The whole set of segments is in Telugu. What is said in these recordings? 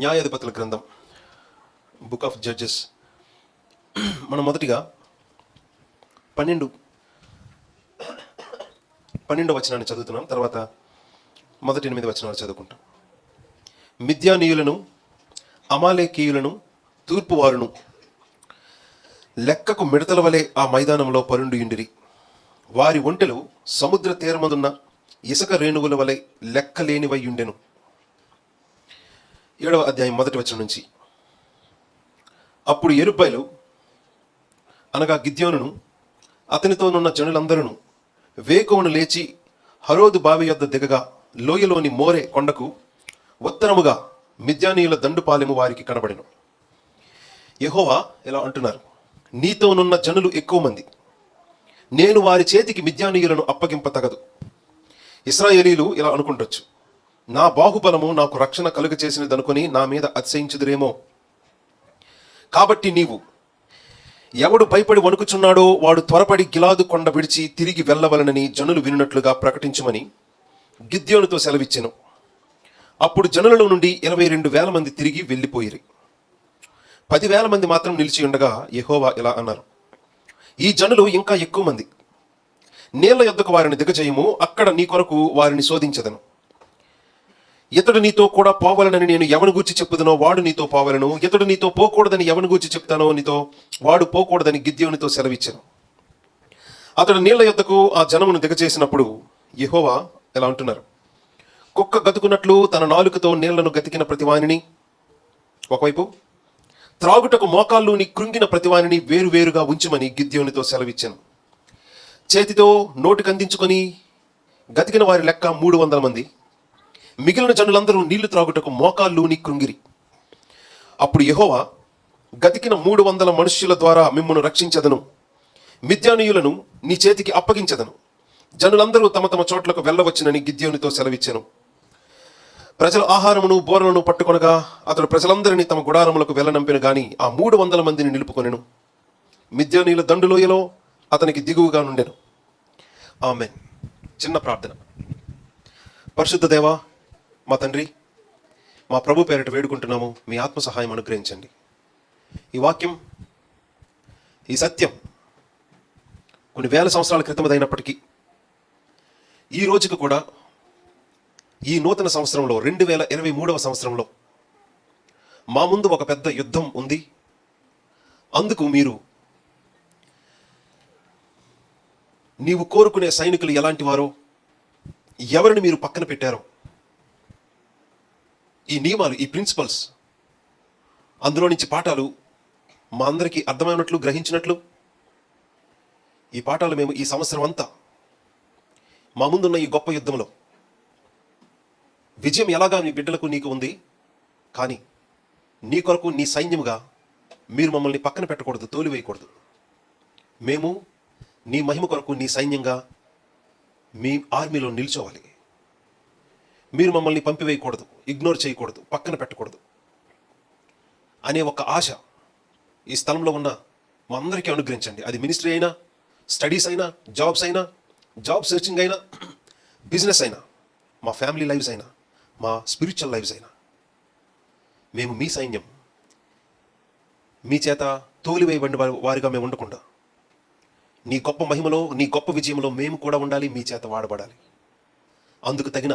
న్యాయాధిపతుల గ్రంథం, బుక్ ఆఫ్ జడ్జెస్. మనం మొదటిగా 12వ వచనాన్ని చదువుతున్నాం. తర్వాత మొదటి 8 వచనాలు చదువుకుంటాం. మిద్యానీయులను, అమాలేకీయులను, తూర్పువారును లెక్కకు మిడతల వలె ఆ మైదానంలో పరుండియుండిరి. వారి ఒంటెలు సముద్ర తీరమందున్న ఇసుక రేణువుల వలె లెక్కలేనివయ్యుండెను. 7వ అధ్యాయం 1వ వచనం నుంచి. అప్పుడు యెరుబ్బయలు అనగా గిద్యోనును అతనితోనున్న జనులందరూ వేకువను లేచి హరోదు బావి యొద్ద దిగగా లోయలోని మోరే కొండకు ఉత్తరముగా మిద్యానీయుల దండుపాలెము వారికి కనబడెను. యెహోవా ఇలా అంటున్నారు, నీతోనున్న జనులు ఎక్కువ మంది, నేను వారి చేతికి మిద్యానీయులను అప్పగింప తగదు. ఇశ్రాయేలీలు ఇలా అనుకుంటొచ్చు, నా బాహుబలము నాకు రక్షణ కలుగ చేసినదనుకొని నా మీద అతిశయించుదురేమో. కాబట్టి నీవు ఎవడు భయపడి వణుకుచున్నాడో వాడు త్వరపడి గిలాదు కొండ విడిచి తిరిగి వెళ్ళవలనని జనులు వినున్నట్లుగా ప్రకటించుమని గిద్యోనుతో సెలవిచ్చెను. అప్పుడు జనులలో నుండి 22,000 మంది తిరిగి వెళ్ళిపోయిరి. 10,000 మంది మాత్రం నిలిచి ఉండగా యెహోవా ఇలా అన్నారు, ఈ జనులు ఇంకా ఎక్కువ మంది. నీళ్ల యొద్దకు వారిని దిగజేయము, అక్కడ నీ కొరకు వారిని శోధించదను. ఇతడు నీతో కూడా పోవాలనని నేను ఎవని గూర్చి చెప్పుదనో వాడు నీతో పోవాలను, ఇతడు నీతో పోకూడదని ఎవని గూర్చి చెప్తానో నీతో వాడు పోకూడదని గిద్యోనితో సెలవిచ్చాను. అతడు నీళ్ల యొద్దకు ఆ జనమును దిగజేసినప్పుడు యెహోవా ఎలా అంటున్నారు, కుక్క గతుకున్నట్లు తన నాలుకతో నీళ్లను గతికిన ప్రతివానిని ఒకవైపు, త్రాగుటకు మోకాళ్ళుని కృంగిన ప్రతివానిని వేరువేరుగా ఉంచుమని గిద్యోనితో సెలవిచ్చాను. చేతితో నోటికందించుకొని గతికిన వారి లెక్క 300 మంది. మిగిలిన జనులందరూ నీళ్లు త్రాగుటకు మోకాళ్ళూని కృంగిరి. అప్పుడు యెహోవా, గతికిన 300 మనుష్యుల ద్వారా మిమ్మును రక్షించదను, మిద్యానీయులను నీ చేతికి అప్పగించదను. జనులందరూ తమ తమ చోట్లకు వెళ్ళవచ్చునని గిద్యోనితో సెలవిచ్చెను. ప్రజల ఆహారమును బోరలను పట్టుకొనగా అతడు ప్రజలందరినీ తమ గుడారములకు వెళ్ళనంపిన గాని ఆ 300 మందిని నిలుపుకొనెను. మిద్యానీయుల దండులోయలో అతనికి దిగువగా నుండెను. ఆమేన్. చిన్న ప్రార్థన. పరిశుద్ధ దేవా, మా తండ్రి, మా ప్రభు పేరిట వేడుకుంటున్నాము, మీ ఆత్మ సహాయం అనుగ్రహించండి. ఈ వాక్యం, ఈ సత్యం కొన్ని వేల సంవత్సరాల క్రితమదైనప్పటికీ ఈ రోజుకు కూడా ఈ నూతన సంవత్సరంలో 2023వ సంవత్సరంలో మా ముందు ఒక పెద్ద యుద్ధం ఉంది. అందుకు నీవు కోరుకునే సైనికులు ఎలాంటి వారో, ఎవరిని మీరు పక్కన పెట్టారో, ఈ నియమాలు, ఈ ప్రిన్సిపల్స్, అందులో నుంచి పాఠాలు మా అందరికీ అర్థమైనట్లు, గ్రహించినట్లు ఈ పాఠాలు మేము ఈ సంవత్సరం అంతా మా ముందున్న ఈ గొప్ప యుద్ధంలో విజయం ఎలాగా నీ బిడ్డలకు నీకు ఉంది, కానీ నీ కొరకు నీ సైన్యముగా మీరు మమ్మల్ని పక్కన పెట్టకూడదు, తోలివేయకూడదు. మేము నీ మహిమ కొరకు నీ సైన్యంగా మీ ఆర్మీలో నిల్చోవాలి. మీరు మమ్మల్ని పంపివేయకూడదు, ఇగ్నోర్ చేయకూడదు, పక్కన పెట్టకూడదు అనే ఒక ఆశ ఈ స్థలంలో ఉన్న మా అందరికీ అనుగ్రహించండి. అది మినిస్ట్రీ అయినా, స్టడీస్ అయినా, జాబ్స్ అయినా, జాబ్ సెర్చింగ్ అయినా, బిజినెస్ అయినా, మా ఫ్యామిలీ లైఫ్స్ అయినా, మా స్పిరిచువల్ లైఫ్స్ అయినా, మేము మీ సైన్యం, మీ చేత తోలివేయబడిన వారిగా మేము ఉండకుండా నీ గొప్ప మహిమలో, నీ గొప్ప విజయంలో మేము కూడా ఉండాలి, మీ చేత వాడబడాలి. అందుకు తగిన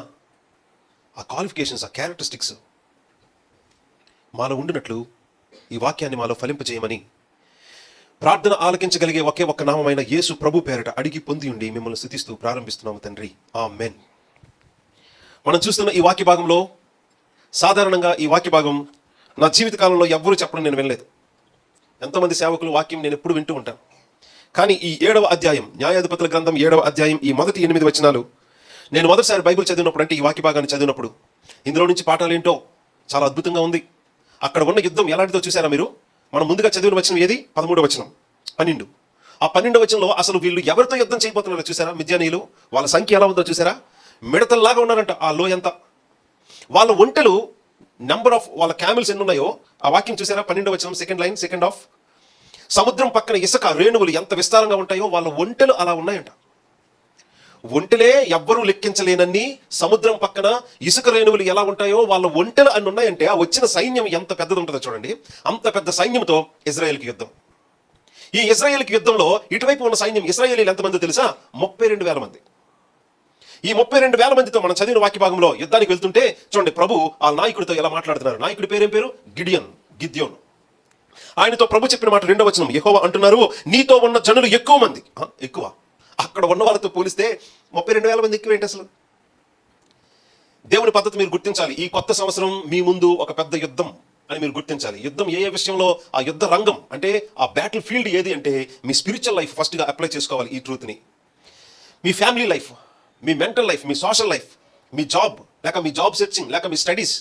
ఆ క్వాలిఫికేషన్స్, ఆ క్యారెక్టరిస్టిక్స్ మాలో ఉండినట్లు ఈ వాక్యాన్ని మాలో ఫలింపజేయమని ప్రార్థన ఆలకించగలిగే ఒకే ఒక్క నామమైన యేసు ప్రభు పేరట అడిగి పొంది ఉండి మిమ్మల్ని స్తుతిస్తూ ప్రారంభిస్తున్నాము తండ్రి. ఆమేన్. మనం చూస్తున్న ఈ వాక్య భాగంలో, సాధారణంగా ఈ వాక్య భాగం నా జీవితకాలంలో ఎవ్వరూ చెప్పడం నేను వినలేదు. ఎంతోమంది సేవకులు వాక్యం నేను ఎప్పుడు వింటూ ఉంటాను. కానీ ఈ 7వ అధ్యాయం, న్యాయాధిపతుల గ్రంథం 7వ అధ్యాయం, ఈ మొదటి 8 వచనాలు నేను మొదటిసారి బైబిల్ చదివినప్పుడు, అంటే ఈ వాక్య భాగాన్ని చదివినప్పుడు, ఇందులో నుంచి పాఠాలు ఏంటో చాలా అద్భుతంగా ఉంది. అక్కడ ఉన్న యుద్ధం ఎలాంటిదో చూసారా మీరు? మనం ముందుగా చదివిన వచనం ఏది? 13వ వచనం, 12. ఆ 12వ వచనంలో అసలు వీళ్ళు ఎవరితో యుద్ధం చేయబోతున్నారో చూసారా? మిద్యానీయులు, వాళ్ళ సంఖ్య ఎలా ఉందో చూసారా? మిడతల్లాగా ఉన్నారంట ఆ లోయంతా. వాళ్ళ ఒంటెలు, నెంబర్ ఆఫ్ వాళ్ళ క్యామిల్స్ ఎన్ని ఉన్నాయో ఆ వాక్యం చూసారా? 12వ వచనం, సెకండ్ లైన్, సెకండ్ హాఫ్. సముద్రం పక్కన ఇసుక రేణువులు ఎంత విస్తారంగా ఉంటాయో వాళ్ళ ఒంటెలు అలా ఉన్నాయంట. ఒంటెలే ఎవ్వరూ లెక్కించలేనన్ని సముద్రం పక్కన ఇసుక రేణువులు ఎలా ఉంటాయో వాళ్ళ ఒంటెలు అన్ని ఉన్నాయంటే ఆ వచ్చిన సైన్యం ఎంత పెద్దది ఉంటుందో చూడండి. అంత పెద్ద సైన్యంతో ఇజ్రాయెల్కి యుద్ధం. ఈ ఇజ్రాయెల్కి యుద్ధంలో ఇటువైపు ఉన్న సైన్యం ఇజ్రాయేలీలు ఎంతమంది తెలుసా? 32,000 మంది. ఈ 32,000 మందితో మనం చదివిన వాక్య భాగంలో యుద్ధానికి వెళ్తుంటే చూడండి, ప్రభు ఆ నాయకుడితో ఎలా మాట్లాడుతున్నారు. నాయకుడి పేరేం పేరు? గిద్యోను. ఆయనతో ప్రభు చెప్పిన మాట 2వ వచనం, యెహోవా అంటున్నారు, నీతో ఉన్న జనులు ఎక్కువ మంది. ఎక్కువ అక్కడ ఉన్న వాళ్ళతో పోలిస్తే 32,000 మంది ఎక్కువ ఏంటి అసలు? దేవుని పద్ధతి మీరు గుర్తించాలి. ఈ కొత్త సంవత్సరం మీ ముందు ఒక పెద్ద యుద్ధం అని మీరు గుర్తించాలి. యుద్ధం ఏ విషయంలో? ఆ యుద్ధ రంగం అంటే ఆ బ్యాటిల్ ఫీల్డ్ ఏది అంటే మీ స్పిరిచువల్ లైఫ్ ఫస్ట్గా అప్లై చేసుకోవాలి ఈ ట్రూత్ని. మీ ఫ్యామిలీ లైఫ్, మీ మెంటల్ లైఫ్, మీ సోషల్ లైఫ్, మీ జాబ్ లేక మీ జాబ్ సెర్చింగ్ లేక మీ స్టడీస్,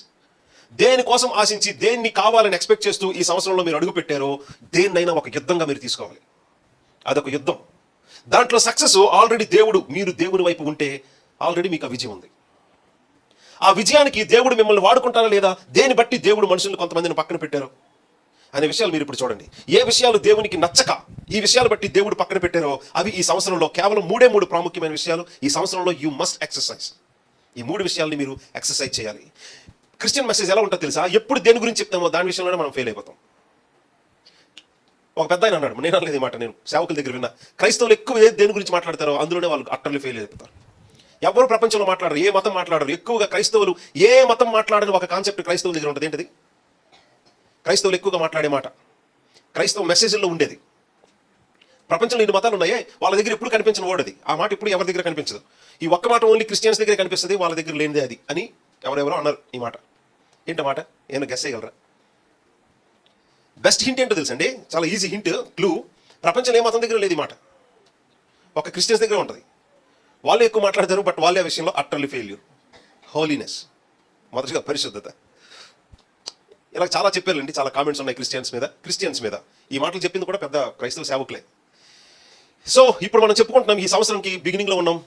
దేనికోసం ఆశించి దేన్ని కావాలని ఎక్స్పెక్ట్ చేస్తూ ఈ సంవత్సరంలో మీరు అడుగు పెట్టారో దేన్నైనా ఒక యుద్ధంగా మీరు తీసుకోవాలి. అదొక యుద్ధం. దాంట్లో సక్సెస్ ఆల్రెడీ మీరు దేవుని వైపు ఉంటే ఆల్రెడీ మీకు ఆ విజయం ఉంది. ఆ విజయానికి దేవుడు మిమ్మల్ని వాడుకుంటారా లేదా, దేని బట్టి దేవుడు మనుషులను కొంతమందిని పక్కన పెట్టారు అనే విషయాలు మీరు ఇప్పుడు చూడండి. ఏ విషయాలు దేవునికి నచ్చక ఈ విషయాలు బట్టి దేవుడు పక్కన పెట్టారో అవి ఈ సంవత్సరంలో కేవలం 3 ప్రాముఖ్యమైన విషయాలు. ఈ సంవత్సరంలో యూ మస్ట్ ఎక్సర్సైజ్. ఈ 3 విషయాల్ని మీరు ఎక్సర్సైజ్ చేయాలి. క్రిస్టియన్ మెసేజ్ ఎలా ఉంటుందో తెలుసా? ఎప్పుడు దేని గురించి చెప్తామో దాని విషయంలోనే మనం ఫెయిల్ అయిపోతాం. ఒక పెద్ద ఆయన అన్నాడు, నేను అనలేదు ఈ మాట, నేను సేవకుల దగ్గర విన్నా, క్రైస్తవులు ఎక్కువ దేని గురించి మాట్లాడతారో అందులోనే వాళ్ళు అట్టర్లీ ఫెయిల్ అయిపోతారు. ఎవరు ప్రపంచంలో మాట్లాడరు, ఏ మతం మాట్లాడరు. ఎక్కువగా క్రైస్తవులు ఏ మతం మాట్లాడని ఒక కాన్సెప్ట్ క్రైస్తవుల దగ్గర ఉంటుంది. ఏంటిది? క్రైస్తవులు ఎక్కువగా మాట్లాడే మాట క్రైస్తవ మెసేజ్లో ఉండేది. ప్రపంచంలో 2 మతాలు ఉన్నాయే, వాళ్ళ దగ్గర ఎప్పుడు కనిపించిన వర్డ్ అది. ఆ మాట ఇప్పుడు ఎవరి దగ్గర కనిపించదు. ఈ ఒక్క మాట ఓన్లీ క్రిస్టియన్స్ దగ్గర కనిపిస్తుంది, వాళ్ళ దగ్గర లేనిదే అది అని ఎవరెవరో అన్నారు ఈ మాట. ఏంటి మాట? ఏమైనా గెస్ చేయగలరా? బెస్ట్ హింట్ ఏంటో తెలుసండి, చాలా ఈజీ హింట్, క్లూ. ప్రపంచంలో ఏ మతం దగ్గర లేదు ఈ మాట, ఒక క్రిస్టియన్స్ దగ్గర ఉంటుంది. వాళ్ళు ఎక్కువ మాట్లాడతారు, బట్ వాళ్ళే విషయంలో అట్టర్లీ ఫెయిల్యూర్. హోలీనెస్, మొదటిగా పరిశుద్ధత. ఇలా చాలా చెప్పారండి, చాలా కామెంట్స్ ఉన్నాయి క్రిస్టియన్స్ మీద. ఈ మాటలు చెప్పింది కూడా పెద్ద క్రైస్తవ సేవకులే. సో ఇప్పుడు మనం చెప్పుకుంటున్నాం, ఈ సంవత్సరంకి బిగినింగ్లో ఉన్నాం.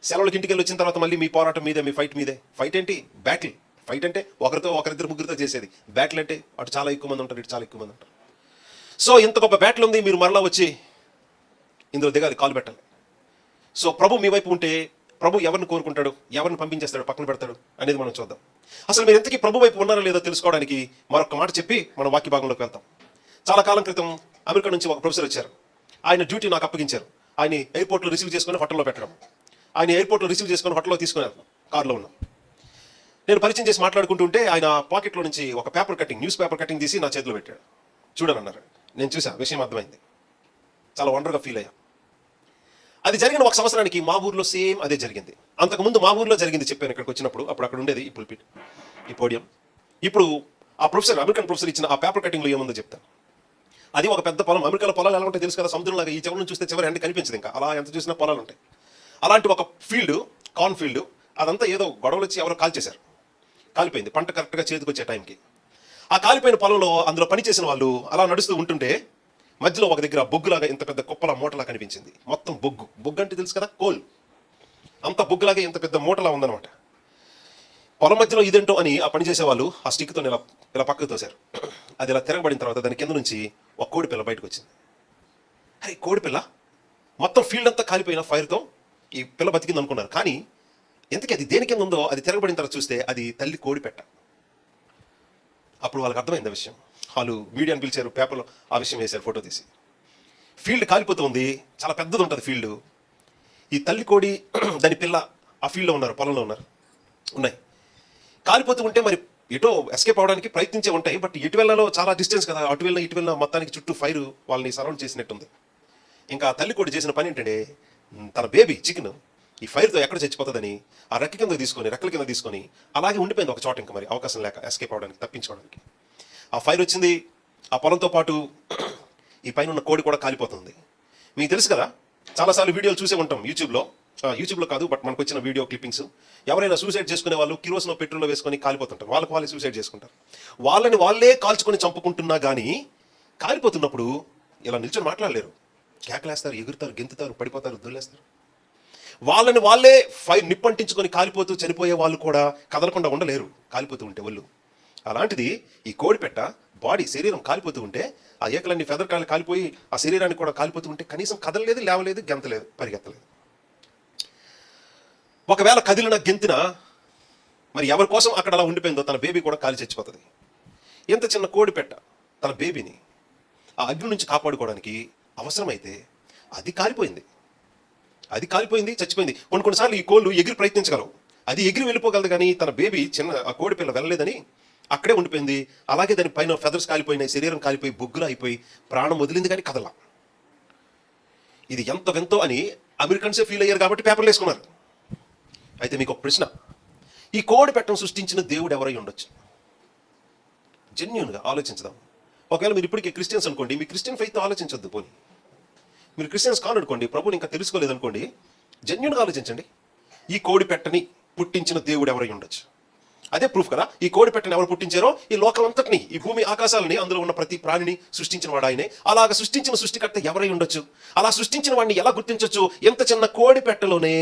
సెలవులకి ఇంటికి వెళ్ళి వచ్చిన తర్వాత మళ్ళీ మీ పోరాటం మీదే, మీ ఫైట్ మీదే. ఫైట్ ఏంటి? బ్యాటిల్. ఫైట్ అంటే ఒకరిద్దరు ముగ్గురితో చేసేది. బ్యాటిల్ అంటే అటు చాలా ఎక్కువ మంది ఉంటారు, ఇటు చాలా ఎక్కువ మంది ఉంటారు. సో ఇంత గొప్ప బ్యాటిల్ ఉంది, మీరు మరలా వచ్చి ఇందులో దిగాలి, కాలు పెట్టాలి. సో ప్రభు మీ వైపు ఉంటే ప్రభు ఎవరిని కోరుకుంటాడు, ఎవరిని పంపించేస్తాడు, పక్కన పెడతాడు అనేది మనం చూద్దాం. అసలు మీరు ఎంతకీ ప్రభు వైపు ఉన్నారో లేదో తెలుసుకోవడానికి మరొక మాట చెప్పి మనం వాక్య భాగంలోకి వెళ్తాం. చాలా కాలం క్రితం అమెరికా నుంచి ఒక ప్రొఫెసర్ వచ్చారు. ఆయన డ్యూటీ నాకు అప్పగించారు. ఆయన ఎయిర్పోర్ట్లో రిసీవ్ చేసుకుని హోటల్లో పెట్టడం. ఆయన ఎయిర్పోర్ట్లో రిసీవ్ చేసుకుని హోటల్లో తీసుకున్నారు. కార్లో ఉన్నాం. నేను పరిచయం చేసి మాట్లాడుకుంటుంటే ఆయన పాకెట్లో నుంచి ఒక న్యూస్ పేపర్ కటింగ్ తీసి నా చేతిలో పెట్టాడు. చూడనన్నారు. నేను చూసా, విషయం అర్థమైంది. చాలా వండర్గా ఫీల్ అయ్యా. అది జరిగిన 1 సంవత్సరానికి మా ఊర్లో సేమ్ అదే జరిగింది. అంతకుముందు మా ఊర్లో జరిగింది చెప్పాను ఇక్కడికి వచ్చినప్పుడు. అప్పుడు అక్కడ ఉండేది ఈ పుల్పిట్, ఈ పోడియం. ఇప్పుడు ఆ ప్రొఫెసర్, అమెరికన్ ప్రొఫెసర్ ఇచ్చిన ఆ పేపర్ కటింగ్లో ఏముందో చెప్తాను. అది ఒక పెద్ద పొలం. అమెరికాలో పొలాలు ఎలా ఉంటాయి తెలుసు కదా, సముద్రంలాగా. ఈ చివరి నుంచి చూస్తే చివరి ఎండ కనిపించదు, ఇంకా అలా ఎంత చూసినా పొలాలు ఉంటాయి. అలాంటి ఒక ఫీల్డ్, కార్న్ ఫీల్డ్, అదంతా ఏదో గొడవలు వచ్చి ఎవరో కాల్చేశారు. కాలిపోయింది పంట కరెక్ట్గా చేతికి వచ్చే టైంకి. ఆ కాలిపోయిన పొలంలో అందులో పనిచేసిన వాళ్ళు అలా నడుస్తూ ఉంటుంటే మధ్యలో ఒక దగ్గర బొగ్గులాగా ఇంత పెద్ద కుప్పల మూటలా కనిపించింది. మొత్తం బొగ్గు అంటే తెలుసు కదా, కోల్. అంత బొగ్గులాగా ఇంత పెద్ద మూటలా ఉందన్నమాట. పొలం మధ్యలో ఇదేంటో అని ఆ పని చేసే వాళ్ళు ఆ స్టిక్తో ఇలా పక్కకు తోశారు. అది ఇలా తిరగబడిన తర్వాత దాని కింద నుంచి ఒక కోడి పిల్ల బయటకు వచ్చింది. అరే కోడి పిల్ల! మొత్తం ఫీల్డ్ అంతా కాలిపోయిన ఫైర్తో ఈ పిల్ల బతికింది అనుకున్నారు. కానీ ఎంతకీ అది దేని కింద ఉందో అది తిరగబడిన తర్వాత చూస్తే అది తల్లి కోడి పెట్ట. అప్పుడు వాళ్ళకి అర్థమైంది ఆ విషయం. వాళ్ళు మీడియాని పిలిచారు, పేపర్లో ఆ విషయం వేశారు, ఫోటో తీసి. ఫీల్డ్ కాలిపోతుంది, చాలా పెద్దది ఉంటుంది ఫీల్డ్. ఈ తల్లి కోడి దాని పిల్ల ఆ ఫీల్డ్లో ఉన్నారు, పొలంలో ఉన్నాయి. కాలిపోతూ ఉంటే మరి ఎటో ఎస్కేప్ అవడానికి ప్రయత్నించే ఉంటాయి. బట్ ఎటు వెళ్ళలో చాలా డిస్టెన్స్ కదా, అటు వెళ్ళిన ఇటు వెళ్ళిన మొత్తానికి చుట్టూ ఫైర్ వాళ్ళని సరౌండ్ చేసినట్టుంది. ఇంకా ఆ తల్లి కోడి చేసిన పని ఏంటంటే తన బేబీ చికెన్ ఈ ఫైర్తో ఎక్కడ చచ్చిపోతుందని ఆ రెక్కల కింద తీసుకొని అలాగే ఉండిపోయింది ఒక చోట. ఇంకా మరి అవకాశం లేక ఎస్కేప్ అవడానికి, తప్పించుకోవడానికి. ఆ ఫైర్ వచ్చింది, ఆ పొలంతో పాటు ఈ పైన ఉన్న కోడి కూడా కాలిపోతుంది. మీకు తెలుసు కదా, చాలాసార్లు వీడియోలు చూసే ఉంటాం యూట్యూబ్లో కాదు, బట్ మనకు వచ్చిన వీడియో క్లిప్పింగ్స్. ఎవరైనా సూసైడ్ చేసుకునే వాళ్ళు కిరోసిన్ పెట్రోల్లో వేసుకొని కాలిపోతుంటారు. వాళ్ళే సూసైడ్ చేసుకుంటారు. వాళ్ళే కాల్చుకొని చంపుకుంటున్నా కానీ కాలిపోతున్నప్పుడు ఇలా నిల్చొని మాట్లాడలేరు. కేకలేస్తారు, ఎగురుతారు, గెంతుతారు, పడిపోతారు, దొల్లేస్తారు. వాళ్ళే ఫైర్ నిప్పంటించుకొని కాలిపోతూ చనిపోయే వాళ్ళు కూడా కదలకుండా ఉండలేరు కాలిపోతూ ఉంటే ఒళ్ళు. అలాంటిది ఈ కోడిపెట్ట బాడీ, శరీరం కాలిపోతూ ఉంటే ఆ ఏకలన్నీ ఫెదర్ కాలిపోయి ఆ శరీరానికి కూడా కాలిపోతూ ఉంటే కనీసం కదలలేదు, లేవలేదు, గెంతలేదు, పరిగెత్తలేదు. ఒకవేళ కదిలిన గెంతిన మరి ఎవరి కోసం అక్కడ అలా ఉండిపోయిందో తన బేబీ కూడా కాలి చచ్చిపోతుంది. ఎంత చిన్న కోడి పెట్ట తన బేబీని ఆ అగ్ని నుంచి కాపాడుకోవడానికి అవసరమైతే అది కాలిపోయింది, చచ్చిపోయింది. కొన్నిసార్లు ఈ కోళ్ళు ఎగిరి ప్రయత్నించగలవు, అది ఎగిరి వెళ్ళిపోగలదు, కానీ తన బేబీ ఆ కోడి పిల్ల వెళ్ళలేదని అక్కడే ఉండిపోయింది. అలాగే దాని పైన ఫెదర్స్ కాలిపోయినాయి, శరీరం కాలిపోయి బొగ్గులు అయిపోయి ప్రాణం వదిలింది, కానీ కదలా. ఇది ఎంత వింతో అని అమెరికన్సే ఫీల్ అయ్యారు కాబట్టి పేపర్లు వేసుకున్నారు. అయితే మీకు ఒక ప్రశ్న, ఈ కోడి పెట్టను సృష్టించిన దేవుడు ఎవరై ఉండొచ్చు? జెన్యూన్గా ఆలోచించదాం. ఒకవేళ మీరు ఇప్పటికీ క్రిస్టియన్స్ అనుకోండి, మీ క్రిస్టియన్ ఫెయిత్ ఆలోచించొద్దు. పోనీ మీరు క్రిస్టియన్స్ కాననుకోండి, ప్రభుని ఇంకా తెలుసుకోలేదనుకోండి, జెన్యూన్గా ఆలోచించండి. ఈ కోడి పెట్టని పుట్టించిన దేవుడు ఎవరై ఉండొచ్చు? అదే ప్రూఫ్ కదా. ఈ కోడి పెట్టని ఎవరు పుట్టించారో ఈ లోకం అంతటిని, ఈ భూమి ఆకాశాలని, అందులో ఉన్న ప్రతి ప్రాణిని సృష్టించిన వాడు ఆయనే. అలాగ సృష్టించిన సృష్టికర్త ఎవరై ఉండొచ్చు? అలా సృష్టించిన వాడిని ఎలా గుర్తించవచ్చు? ఎంత చిన్న కోడి పెట్టలోనే,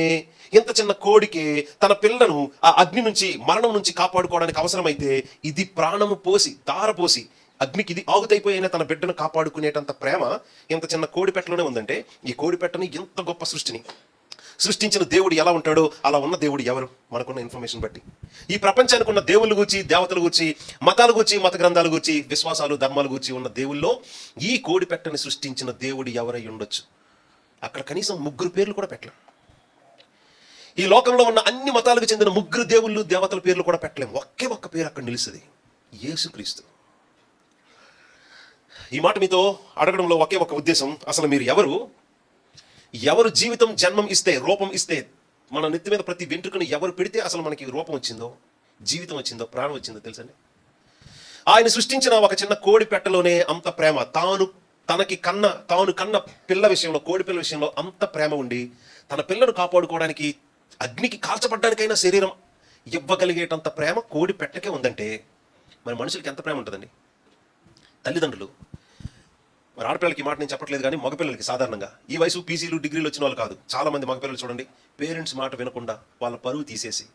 ఎంత చిన్న కోడికి తన పిల్లను ఆ అగ్ని నుంచి, మరణం నుంచి కాపాడుకోవడానికి అవసరమైతే ఇది ప్రాణము పోసి, దారపోసి, అగ్నికి ఇది ఆగుతైపోయిన తన బిడ్డను కాపాడుకునేటంత ప్రేమ ఎంత చిన్న కోడి పెట్టలోనే ఉందంటే, ఈ కోడి పెట్టని ఎంత గొప్ప సృష్టిని సృష్టించిన దేవుడు ఎలా ఉంటాడో అలా ఉన్న దేవుడు ఎవరు? మనకున్న ఇన్ఫర్మేషన్ బట్టి ఈ ప్రపంచానికి ఉన్న దేవుళ్ళు గూర్చి, దేవతల గూర్చి, మతాల గూర్చి, మత గ్రంథాల గూర్చి, విశ్వాసాలు, ధర్మాల గూర్చి ఉన్న దేవుల్లో ఈ కోడి పెట్టని సృష్టించిన దేవుడు ఎవరై ఉండొచ్చు? అక్కడ కనీసం 3 పేర్లు కూడా పెట్టలేం. ఈ లోకంలో ఉన్న అన్ని మతాలకు చెందిన 3 దేవుళ్ళు, దేవతల పేర్లు కూడా పెట్టలేం. ఒక్క పేరు అక్కడ నిలుస్తుంది, యేసుక్రీస్తు. ఈ మాట మీతో అడగడంలో ఒకే ఒక ఉద్దేశం, అసలు మీరు ఎవరు జీవితం, జన్మం ఇస్తే, రూపం ఇస్తే, మన నెత్తి మీద ప్రతి వెంట్రుకను ఎవరు పెడితే అసలు మనకి రూపం వచ్చిందో, జీవితం వచ్చిందో, ప్రాణం వచ్చిందో తెలుసండి? ఆయన సృష్టించిన ఒక చిన్న కోడి పెట్టలోనే అంత ప్రేమ, తాను కన్న పిల్ల విషయంలో, కోడి పిల్ల విషయంలో అంత ప్రేమ ఉండి, తన పిల్లను కాపాడుకోవడానికి అగ్నికి కాల్చబడ్డానికైనా శరీరం ఇవ్వగలిగేటంత ప్రేమ కోడి పెట్టకే ఉందంటే మరి మనుషులకి ఎంత ప్రేమ ఉంటుందండి? తల్లిదండ్రులు, మరి ఆడపిల్లలకి మాట నేను చెప్పట్లేదు, కానీ మగపిల్లలకి సాధారణంగా ఈ వయసు పీజీలు, డిగ్రీలు వచ్చిన వాళ్ళు కాదు, చాలా మంది మగపిల్లలు చూడండి, పేరెంట్స్ మాట వినకుండా వాళ్ళ పరువు తీసేసి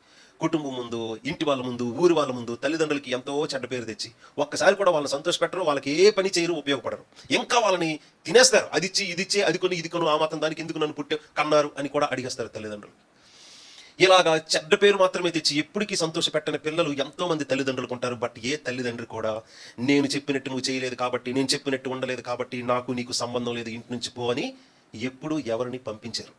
కుటుంబం ముందు, ఇంటి వాళ్ళ ముందు, ఊరి వాళ్ళ ముందు తల్లిదండ్రులకి ఎంతో చెడ్డ పేరు తెచ్చి ఒక్కసారి కూడా వాళ్ళని సంతోష పెట్టరు, వాళ్ళకి ఏ పని చేయరు, ఉపయోగపడరు. ఇంకా వాళ్ళని తినేస్తారు. అది ఇచ్చి, ఇది ఇచ్చే, అది కొని, ఇది కొను, ఆ మాత్రం దానికి ఎందుకు నన్ను కన్నారు అని కూడా అడిగేస్తారు తల్లిదండ్రులు. ఇలాగా చెడ్డ పేరు మాత్రమే తెచ్చి ఎప్పటికీ సంతోష పెట్టని పిల్లలు ఎంతో మంది తల్లిదండ్రులకు ఉంటారు. బట్ ఏ తల్లిదండ్రి కూడా నేను చెప్పినట్టు నువ్వు చేయలేదు కాబట్టి, నేను చెప్పినట్టు ఉండలేదు కాబట్టి నీకు సంబంధం లేదు, ఇంటి నుంచి పో అని ఎప్పుడూ ఎవరిని పంపించారు.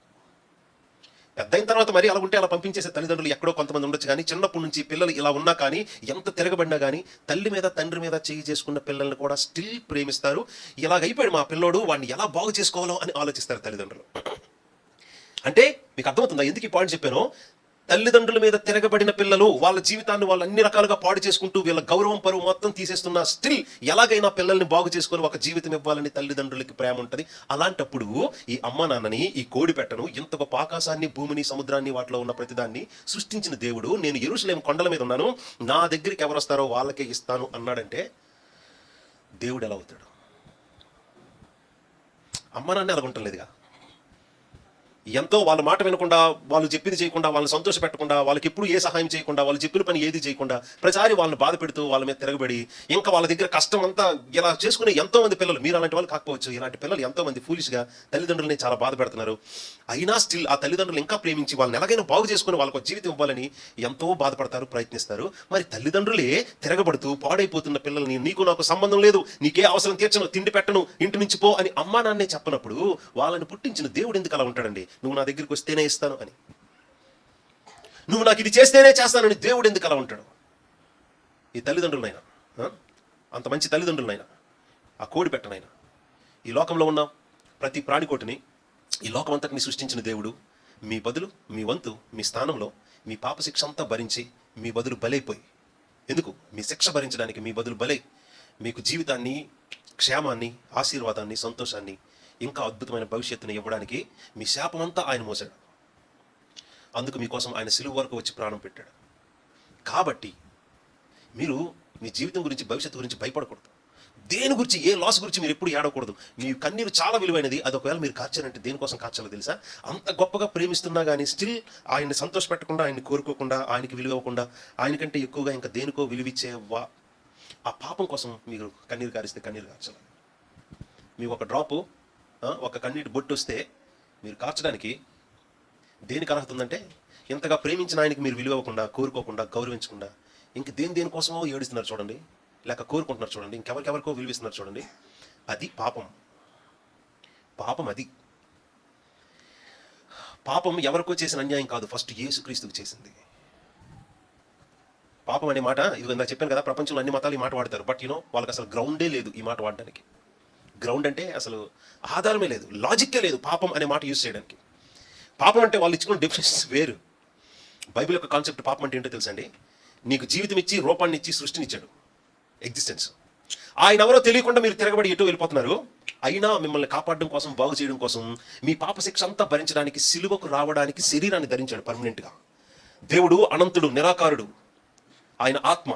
పెద్ద అయిన తర్వాత మరి అలా ఉంటే అలా పంపించేసే తల్లిదండ్రులు ఎక్కడో కొంతమంది ఉండొచ్చు, కానీ చిన్నప్పటి నుంచి పిల్లలు ఇలా ఉన్నా కానీ, ఎంత తిరగబడినా కానీ తల్లి మీద, తండ్రి మీద చేయి చేసుకున్న పిల్లల్ని కూడా స్టిల్ ప్రేమిస్తారు. ఇలాగైపోయాడు మా పిల్లోడు, వాడిని ఎలా బాగు చేసుకోవాలో అని ఆలోచిస్తారు తల్లిదండ్రులు. అంటే మీకు అర్థమవుతుందా ఎందుకు ఈ పాయింట్ చెప్పానో? తల్లిదండ్రుల మీద తిరగబడిన పిల్లలు వాళ్ళ జీవితాన్ని వాళ్ళు అన్ని రకాలుగా పాడు చేసుకుంటూ వీళ్ళ గౌరవం, పరువు మొత్తం తీసేస్తున్నా స్టిల్ ఎలాగైనా పిల్లల్ని బాగు చేసుకొని ఒక జీవితం ఇవ్వాలని తల్లిదండ్రులకి ప్రేమ ఉంటుంది. అలాంటప్పుడు ఈ అమ్మ నాన్నని, ఈ కోడి పెట్టను, ఇంత గొప్ప ఆకాశాన్ని, భూమిని, సముద్రాన్ని, వాటిలో ఉన్న ప్రతిదాన్ని సృష్టించిన దేవుడు, నేను యెరూషలేము కొండల మీద ఉన్నాను, నా దగ్గరికి ఎవరు వస్తారో వాళ్ళకే ఇస్తాను అన్నాడంటే దేవుడు ఎలా అవుతాడు? అమ్మ నాన్న అలాగుంటలేదుగా. ఎంతో వాళ్ళ మాట వినకుండా, వాళ్ళు చెప్పింది చేయకుండా, వాళ్ళని సంతోష పెట్టకుండా, వాళ్ళకి ఎప్పుడు ఏ సహాయం చేయకుండా, వాళ్ళు చెప్పిన పని ఏది చేయకుండా, ప్రతిసారి వాళ్ళని బాధ పెడుతూ వాళ్ళ మీద తిరగబడి, ఇంకా వాళ్ళ దగ్గర కష్టం అంతా ఇలా చేసుకునే ఎంతో మంది పిల్లలు, మీరు అలాంటి వాళ్ళు కాకపోవచ్చు, ఇలాంటి పిల్లలు ఎంతో మంది ఫూలిష్గా తల్లిదండ్రులని చాలా బాధ పెడుతున్నారు. అయినా స్టిల్ ఆ తల్లిదండ్రులు ఇంకా ప్రేమించి వాళ్ళని ఎలాగైనా బాగు చేసుకుని వాళ్ళకు జీవితం ఇవ్వాలని ఎంతో బాధపడతారు, ప్రయత్నిస్తారు. మరి తల్లిదండ్రులే తిరగబడుతూ పాడైపోతున్న పిల్లల్ని, నీకు నాకు సంబంధం లేదు, నీకే అవసరం తీర్చను, తిండి పెట్టను, ఇంటి నుంచి పో అని అమ్మా నాన్నే చెప్పనప్పుడు వాళ్ళని పుట్టించిన దేవుడు ఎందుకు అలా ఉంటాడండి? నువ్వు నా దగ్గరికి వస్తేనే ఇస్తాను అని, నువ్వు నాకు ఇది చేస్తేనే చేస్తానని దేవుడు ఎందుకు అలా ఉంటాడు? ఈ తల్లిదండ్రులనైనా, అంత మంచి తల్లిదండ్రులనైనా, ఆ కోడి పెట్టనైనా, ఈ లోకంలో ఉన్న ప్రతి ప్రాణికోటిని, ఈ లోకం అంతటిని సృష్టించిన దేవుడు మీ బదులు, మీ వంతు, మీ స్థానంలో మీ పాప శిక్ష అంతా భరించి మీ బదులు బలైపోయి, ఎందుకు? మీ శిక్ష భరించడానికి మీ బదులు బలై మీకు జీవితాన్ని, క్షేమాన్ని, ఆశీర్వాదాన్ని, సంతోషాన్ని, ఇంకా అద్భుతమైన భవిష్యత్తుని ఇవ్వడానికి మీ శాపమంతా ఆయన మోసాడు. అందుకు మీకోసం ఆయన సిలువ వరకు వచ్చి ప్రాణం పెట్టాడు. కాబట్టి మీరు మీ జీవితం గురించి, భవిష్యత్తు గురించి భయపడకూడదు. దేని గురించి, ఏ లాస్ గురించి మీరు ఎప్పుడు ఏడవకూడదు. మీ కన్నీరు చాలా విలువైనది. అది ఒకవేళ మీరు కార్చారంటే దేనికోసం కార్చాలో తెలుసా? అంత గొప్పగా ప్రేమిస్తున్నా కానీ స్టిల్ ఆయన్ని సంతోష పెట్టకుండా, ఆయన్ని కోరుకోకుండా, ఆయనకి విలువ ఇవ్వకుండా, ఆయనకంటే ఎక్కువగా ఇంకా దేనికో విలువిచ్చే ఆ పాపం కోసం మీరు కన్నీరు కారిస్తే కన్నీరు కార్చాలి. మీకు ఒక డ్రాపు, ఒక కన్నీటి బొట్టు వస్తే మీరు కార్చడానికి దేనికి అర్హత ఉందంటే ఇంతగా ప్రేమించిన ఆయనకి మీరు విలువ ఇవ్వకుండా, కోరుకోకుండా, గౌరవించకుండా ఇంక దేనికోసమో ఏడుస్తున్నారు చూడండి, లేక కోరుకుంటున్నారు చూడండి, ఇంకెవరికెవరికో విలువిస్తున్నారు చూడండి. అది పాపం. పాపం అది. పాపం ఎవరికో చేసిన అన్యాయం కాదు, ఫస్ట్ యేసుక్రీస్తుకు చేసింది. పాపం అనే మాట ఇది ఇందాక చెప్పాను కదా, ప్రపంచంలో అన్ని మతాలు ఈ మాట వాడతారు. బట్ వాళ్ళకి అసలు గ్రౌండే లేదు ఈ మాట వాడడానికి. గ్రౌండ్ అంటే అసలు ఆధారమే లేదు, లాజిక్కే లేదు పాపం అనే మాట యూజ్ చేయడానికి. పాపం అంటే వాళ్ళు ఇచ్చుకున్న డెఫినేషన్స్ వేరు. బైబిల్ యొక్క కాన్సెప్ట్ పాపం అంటే ఏంటో తెలుసండి? నీకు జీవితం ఇచ్చి, రూపాన్ని ఇచ్చి, సృష్టినిచ్చాడు, ఎగ్జిస్టెన్స్. ఆయన ఎవరో తెలియకుండా మీరు తిరగబడి ఎటో వెళ్ళిపోతున్నారు. అయినా మిమ్మల్ని కాపాడడం కోసం, బాగు చేయడం కోసం, మీ పాప శిక్ష అంతా భరించడానికి, సిలువకు రావడానికి శరీరాన్ని ధరించాడు పర్మనెంట్గా. దేవుడు అనంతుడు, నిరాకారుడు, ఆయన ఆత్మ.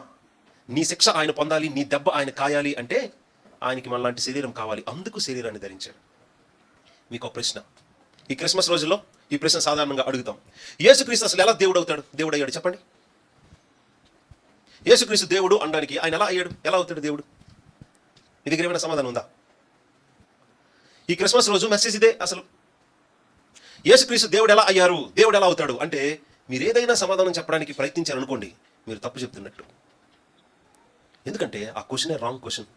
నీ శిక్ష ఆయన పొందాలి, నీ దెబ్బ ఆయన కాయాలి అంటే ఆయనకి మనలాంటి శరీరం కావాలి. అందుకు శరీరాన్ని ధరించాడు. మీకు ఒక ప్రశ్న ఈ క్రిస్మస్ రోజుల్లో, ఈ ప్రశ్న సాధారణంగా అడుగుతాం. యేసుక్రీస్తు అసలు ఎలా దేవుడు అవుతాడు, దేవుడు అయ్యాడు చెప్పండి? యేసుక్రీస్తు దేవుడు అనడానికి ఆయన ఎలా అయ్యాడు, ఎలా అవుతాడు దేవుడు? మీ దగ్గర ఏమైనా సమాధానం ఉందా? ఈ క్రిస్మస్ రోజు మెసేజ్ ఇదే. అసలు యేసుక్రీస్తు దేవుడు ఎలా అయ్యారు, దేవుడు ఎలా అవుతాడు అంటే మీరు ఏదైనా సమాధానం చెప్పడానికి ప్రయత్నించారనుకోండి, మీరు తప్పు చెప్తున్నట్టు. ఎందుకంటే ఆ క్వశ్చనే రాంగ్ క్వశ్చన్.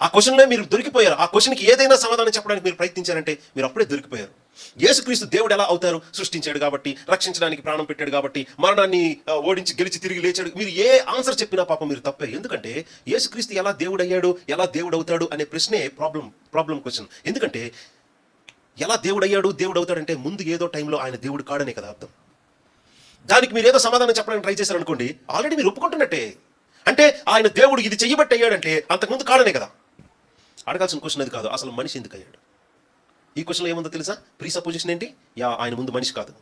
ఆ క్వశ్చన్లో మీరు దొరికిపోయారు. ఆ క్వశ్చన్కి ఏదైనా సమాధానం చెప్పడానికి మీరు ప్రయత్నించారంటే మీరు అప్పుడే దొరికిపోయారు. యేసుక్రీస్తు దేవుడు ఎలా అవుతారు? సృష్టించాడు కాబట్టి, రక్షించడానికి ప్రాణం పెట్టాడు కాబట్టి, మరణాన్ని ఓడించి గెలిచి తిరిగి లేచాడు. మీరు ఏ ఆన్సర్ చెప్పినా పాపం మీరు తప్పే. ఎందుకంటే యేసుక్రీస్తు ఎలా దేవుడు అయ్యాడు, ఎలా దేవుడు అవుతాడు అనే ప్రశ్నే ప్రాబ్లం క్వశ్చన్. ఎందుకంటే ఎలా దేవుడు అయ్యాడు, దేవుడు అవుతాడంటే ముందు ఏదో టైంలో ఆయన దేవుడు కాడనే కదా అర్థం. దానికి మీరు ఏదో సమాధానం చెప్పడానికి ట్రై చేశారనుకోండి, ఆల్రెడీ మీరు ఒప్పుకుంటున్నట్టే. అంటే ఆయన దేవుడు ఇది చెయ్యబట్టి అయ్యాడంటే అంతకుముందు కాడనే కదా. అడగాల్సిన క్వశ్చన్ అది కాదు, అసలు మనిషి ఎందుకు అయ్యాడు. ఈ క్వశ్చన్లో ఏముందో తెలుసా? ప్రీసపోజిషన్ ఏంటి? ఆయన ముందు మనిషి కాదు,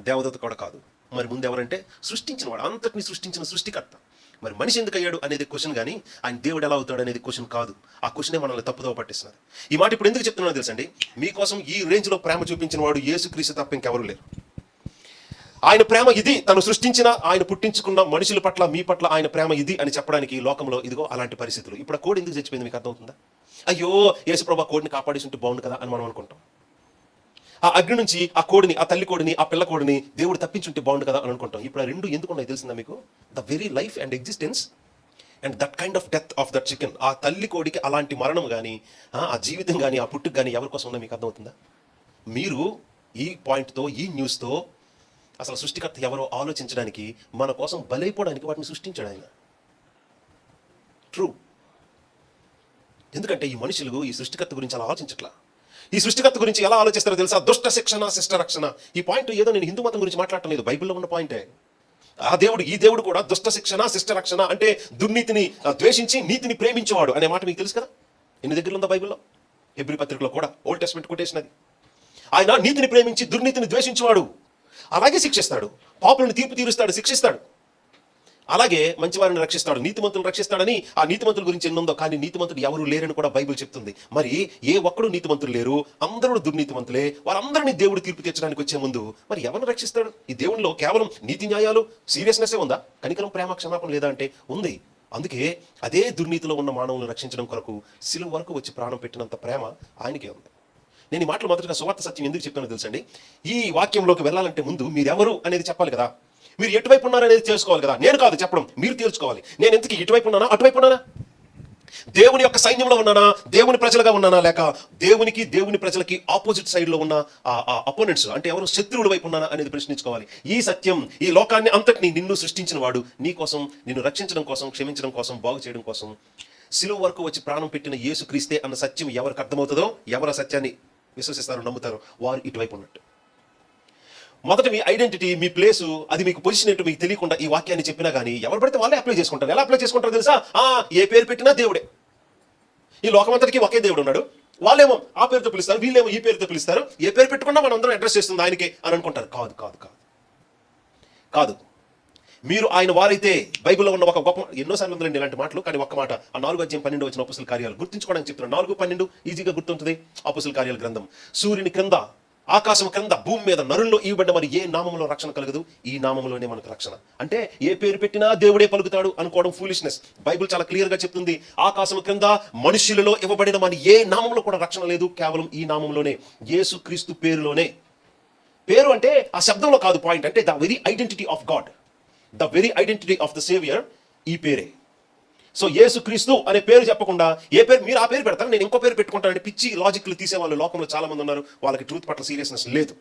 దేవదత్త కూడా కాదు. మరి ముందు ఎవరంటే సృష్టించిన వాడు, అంతటిని సృష్టించిన సృష్టికర్త. మరి మనిషి ఎందుకు అయ్యాడు అనేది క్వశ్చన్ కానీ ఆయన దేవుడు ఎలా అవుతాడు అనేది క్వశ్చన్ కాదు. ఆ క్వశ్చనే మనల్ని తప్పుదోవ పట్టిస్తున్నారు. ఈ మాట ఇప్పుడు ఎందుకు చెప్తున్నానో తెలుసండి? మీకోసం ఈ రేంజ్లో ప్రేమ చూపించిన వాడు యేసుక్రీస్తు తప్ప ఇంకెవరు లేరు. ఆయన ప్రేమ ఇది, తను సృష్టించిన, ఆయన పుట్టించుకున్న మనుషుల పట్ల, మీ పట్ల ఆయన ప్రేమ ఇది అని చెప్పడానికి లోకంలో ఇదిగో అలాంటి పరిస్థితులు. ఇప్పుడు ఆ కోడి ఎందుకు చచ్చిపోయింది మీకు అర్థమవుతుందా? అయ్యో యేసుప్రభు కోడిని కాపాడేసి ఉంటే బాగుండు కదా అని మనం అనుకుంటాం. ఆ అగ్ని నుంచి ఆ కోడిని, ఆ తల్లి కోడిని, ఆ పిల్ల కోడిని దేవుడు తప్పించుంటే బాగుండు కదా అని అనుకుంటాం. ఇప్పుడు ఆ రెండు ఎందుకు ఉన్నాయి తెలిసిందా మీకు? The very life and existence and that kind of death of that chicken. ఆ తల్లి కోడికి అలాంటి మరణం కానీ, ఆ జీవితం కానీ, ఆ పుట్టుకు కానీ ఎవరి కోసం ఉందో మీకు అర్థమవుతుందా? మీరు ఈ పాయింట్తో, ఈ న్యూస్తో అసలు సృష్టికర్త ఎవరో ఆలోచించడానికి, మన కోసం బలైపోవడానికి వాటిని సృష్టించాడు ఆయన. ట్రూ. ఎందుకంటే ఈ మనుషులు ఈ సృష్టికర్త గురించి అలా ఆలోచించట్లా. ఈ సృష్టికర్త గురించి ఎలా ఆలోచిస్తారో తెలుసా? దుష్ట శిక్షణ, శిష్ట రక్షణ. ఈ పాయింట్ ఏదో నేను హిందూ మతం గురించి మాట్లాడటం లేదు, బైబిల్లో ఉన్న పాయింటే. ఆ దేవుడు, ఈ దేవుడు కూడా దుష్ట శిక్షణ, శిష్ట రక్షణ అంటే దుర్నీతిని ద్వేషించి నీతిని ప్రేమించేవాడు అనే మాట మీకు తెలుసు కదా? ఎన్ని దగ్గర ఉందా బైబిల్లో? హెబ్రీ పత్రికలో కూడా ఓల్డ్ టెస్ట్మెంట్ కొటేషన్ అది. ఆయన నీతిని ప్రేమించి దుర్నీతిని ద్వేషించేవాడు, అలాగే శిక్షిస్తాడు. పాపులను తీర్పు తీరుస్తాడు, శిక్షిస్తాడు. అలాగే మంచివారిని రక్షిస్తాడు, నీతిమంతులను రక్షిస్తాడని ఆ నీతిమంతుల గురించి ఎన్నుందో. కానీ నీతిమంతుడు ఎవరు లేరని కూడా బైబిల్ చెప్తుంది. మరి ఏ ఒక్కడు నీతిమంతులు లేరు, అందరూ దుర్నీతిమంతులే. వారందరినీ దేవుడు తీర్పు తీర్చడానికి వచ్చే ముందు మరి ఎవరిని రక్షిస్తాడు? ఈ దేవునిలో కేవలం నీతి న్యాయాలు, సీరియస్నెస్సే ఉందా? కనికరం, ప్రేమ, క్షమాపణ లేదా అంటే ఉంది. అందుకే అదే దుర్నీతిలో ఉన్న మానవులను రక్షించడం కొరకు సిలువ వరకు వచ్చి ప్రాణం పెట్టినంత ప్రేమ ఆయనకే ఉంది. నేను ఈ మాటలు మొదటగా సువార్త సత్యం ఎందుకు చెప్పానో తెలుసండి? ఈ వాక్యంలోకి వెళ్ళాలంటే ముందు మీరెవరు అనేది చెప్పాలి కదా. మీరు ఎటువైపు ఉన్నారనేది తెలుసుకోవాలి కదా. నేను కాదు చెప్పడం, మీరు తెలుసుకోవాలి. నేను ఎందుకు ఇటువైపు ఉన్నానా, అటువైపు ఉన్నానా? దేవుని యొక్క సైన్యంలో ఉన్నానా, దేవుని ప్రజలుగా ఉన్నానా, లేక దేవునికి, దేవుని ప్రజలకి ఆపోజిట్ సైడ్లో ఉన్న అపోనెంట్స్ అంటే ఎవరు, శత్రువుల వైపు ఉన్నానా అనేది ప్రశ్నించుకోవాలి. ఈ సత్యం ఈ లోకాన్ని అంతటిని నిన్ను సృష్టించిన వాడు నీ కోసం, నిన్ను రక్షించడం కోసం, క్షమించడం కోసం, బాగు చేయడం కోసం సిలువ వరకు వచ్చి ప్రాణం పెట్టిన యేసుక్రీస్తే అన్న సత్యం ఎవరికి అర్థమవుతుందో, ఎవరు ఆ సత్యాన్ని విశ్వసిస్తారో, నమ్ముతారో వారు ఇటువైపు ఉన్నట్టు. మొదట మీ ఐడెంటిటీ, మీ ప్లేసు, అది మీకు పొజిషన్ ఏంటో మీకు తెలియకుండా ఈ వాక్యాన్ని చెప్పినా కానీ ఎవరు పడితే వాళ్ళే అప్లై చేసుకుంటారు. ఎలా అప్లై చేసుకుంటారో తెలుసా? ఏ పేరు పెట్టినా దేవుడే. ఈ లోకమంతటికి ఒకే దేవుడు ఉన్నాడు. వాళ్ళేమో ఆ పేరుతో పిలుస్తారు, వీళ్ళేమో ఈ పేరుతో పిలుస్తారు. ఏ పేరు పెట్టుకున్నా మనం అందరం అడ్రస్ చేస్తుంది ఆయనకే అని అనుకుంటారు. కాదు కాదు కాదు కాదు. మీరు ఆయన వారైతే బైబిల్లో ఉన్న ఒక గొప్ప, ఎన్నోసార్లు ఉందండి ఇలాంటి మాటలు, కానీ ఒక్క మాట, ఆ 4:12 వచ్చిన అపోస్తల కార్యాలు గుర్తుంచుకోవడానికి చెప్తున్నాను. 4:12 ఈజీగా గుర్తుంటుంది. అపోస్తల కార్యాల గ్రంథం. సూర్యుని క్రింద, ఆకాశం క్రింద, భూమి మీద నరుల్లో ఇవ్వబడ్డ మరి ఏ నామంలో రక్షణ కలగదు, ఈ నామంలోనే మనకు రక్షణ. అంటే ఏ పేరు పెట్టినా దేవుడే పలుకుతాడు అనుకోవడం ఫూలిష్నెస్. బైబిల్ చాలా క్లియర్ గా చెప్తుంది. ఆకాశం క్రింద మనుషులలో ఇవ్వబడిన మరి ఏ నామంలో కూడా రక్షణ లేదు, కేవలం ఈ నామంలోనే, యేసుక్రీస్తు పేరులోనే. పేరు అంటే ఆ శబ్దంలో కాదు పాయింట్, అంటే the very identity of God, the very identity of the saviour ఈ పేరే. సో యేసు క్రీస్తు అనే పేరు చెప్పకుండా ఏ పేరు మీరు ఆ పేరు పెడతారు, నేను ఇంకో పేరు పెట్టుకుంటానని పిచ్చి లాజిక్లు తీసే వాళ్ళు లోకంలో చాలా మంది ఉన్నారు. వాళ్ళకి ట్రూత్ పట్ల సీరియస్నెస్ లేదు.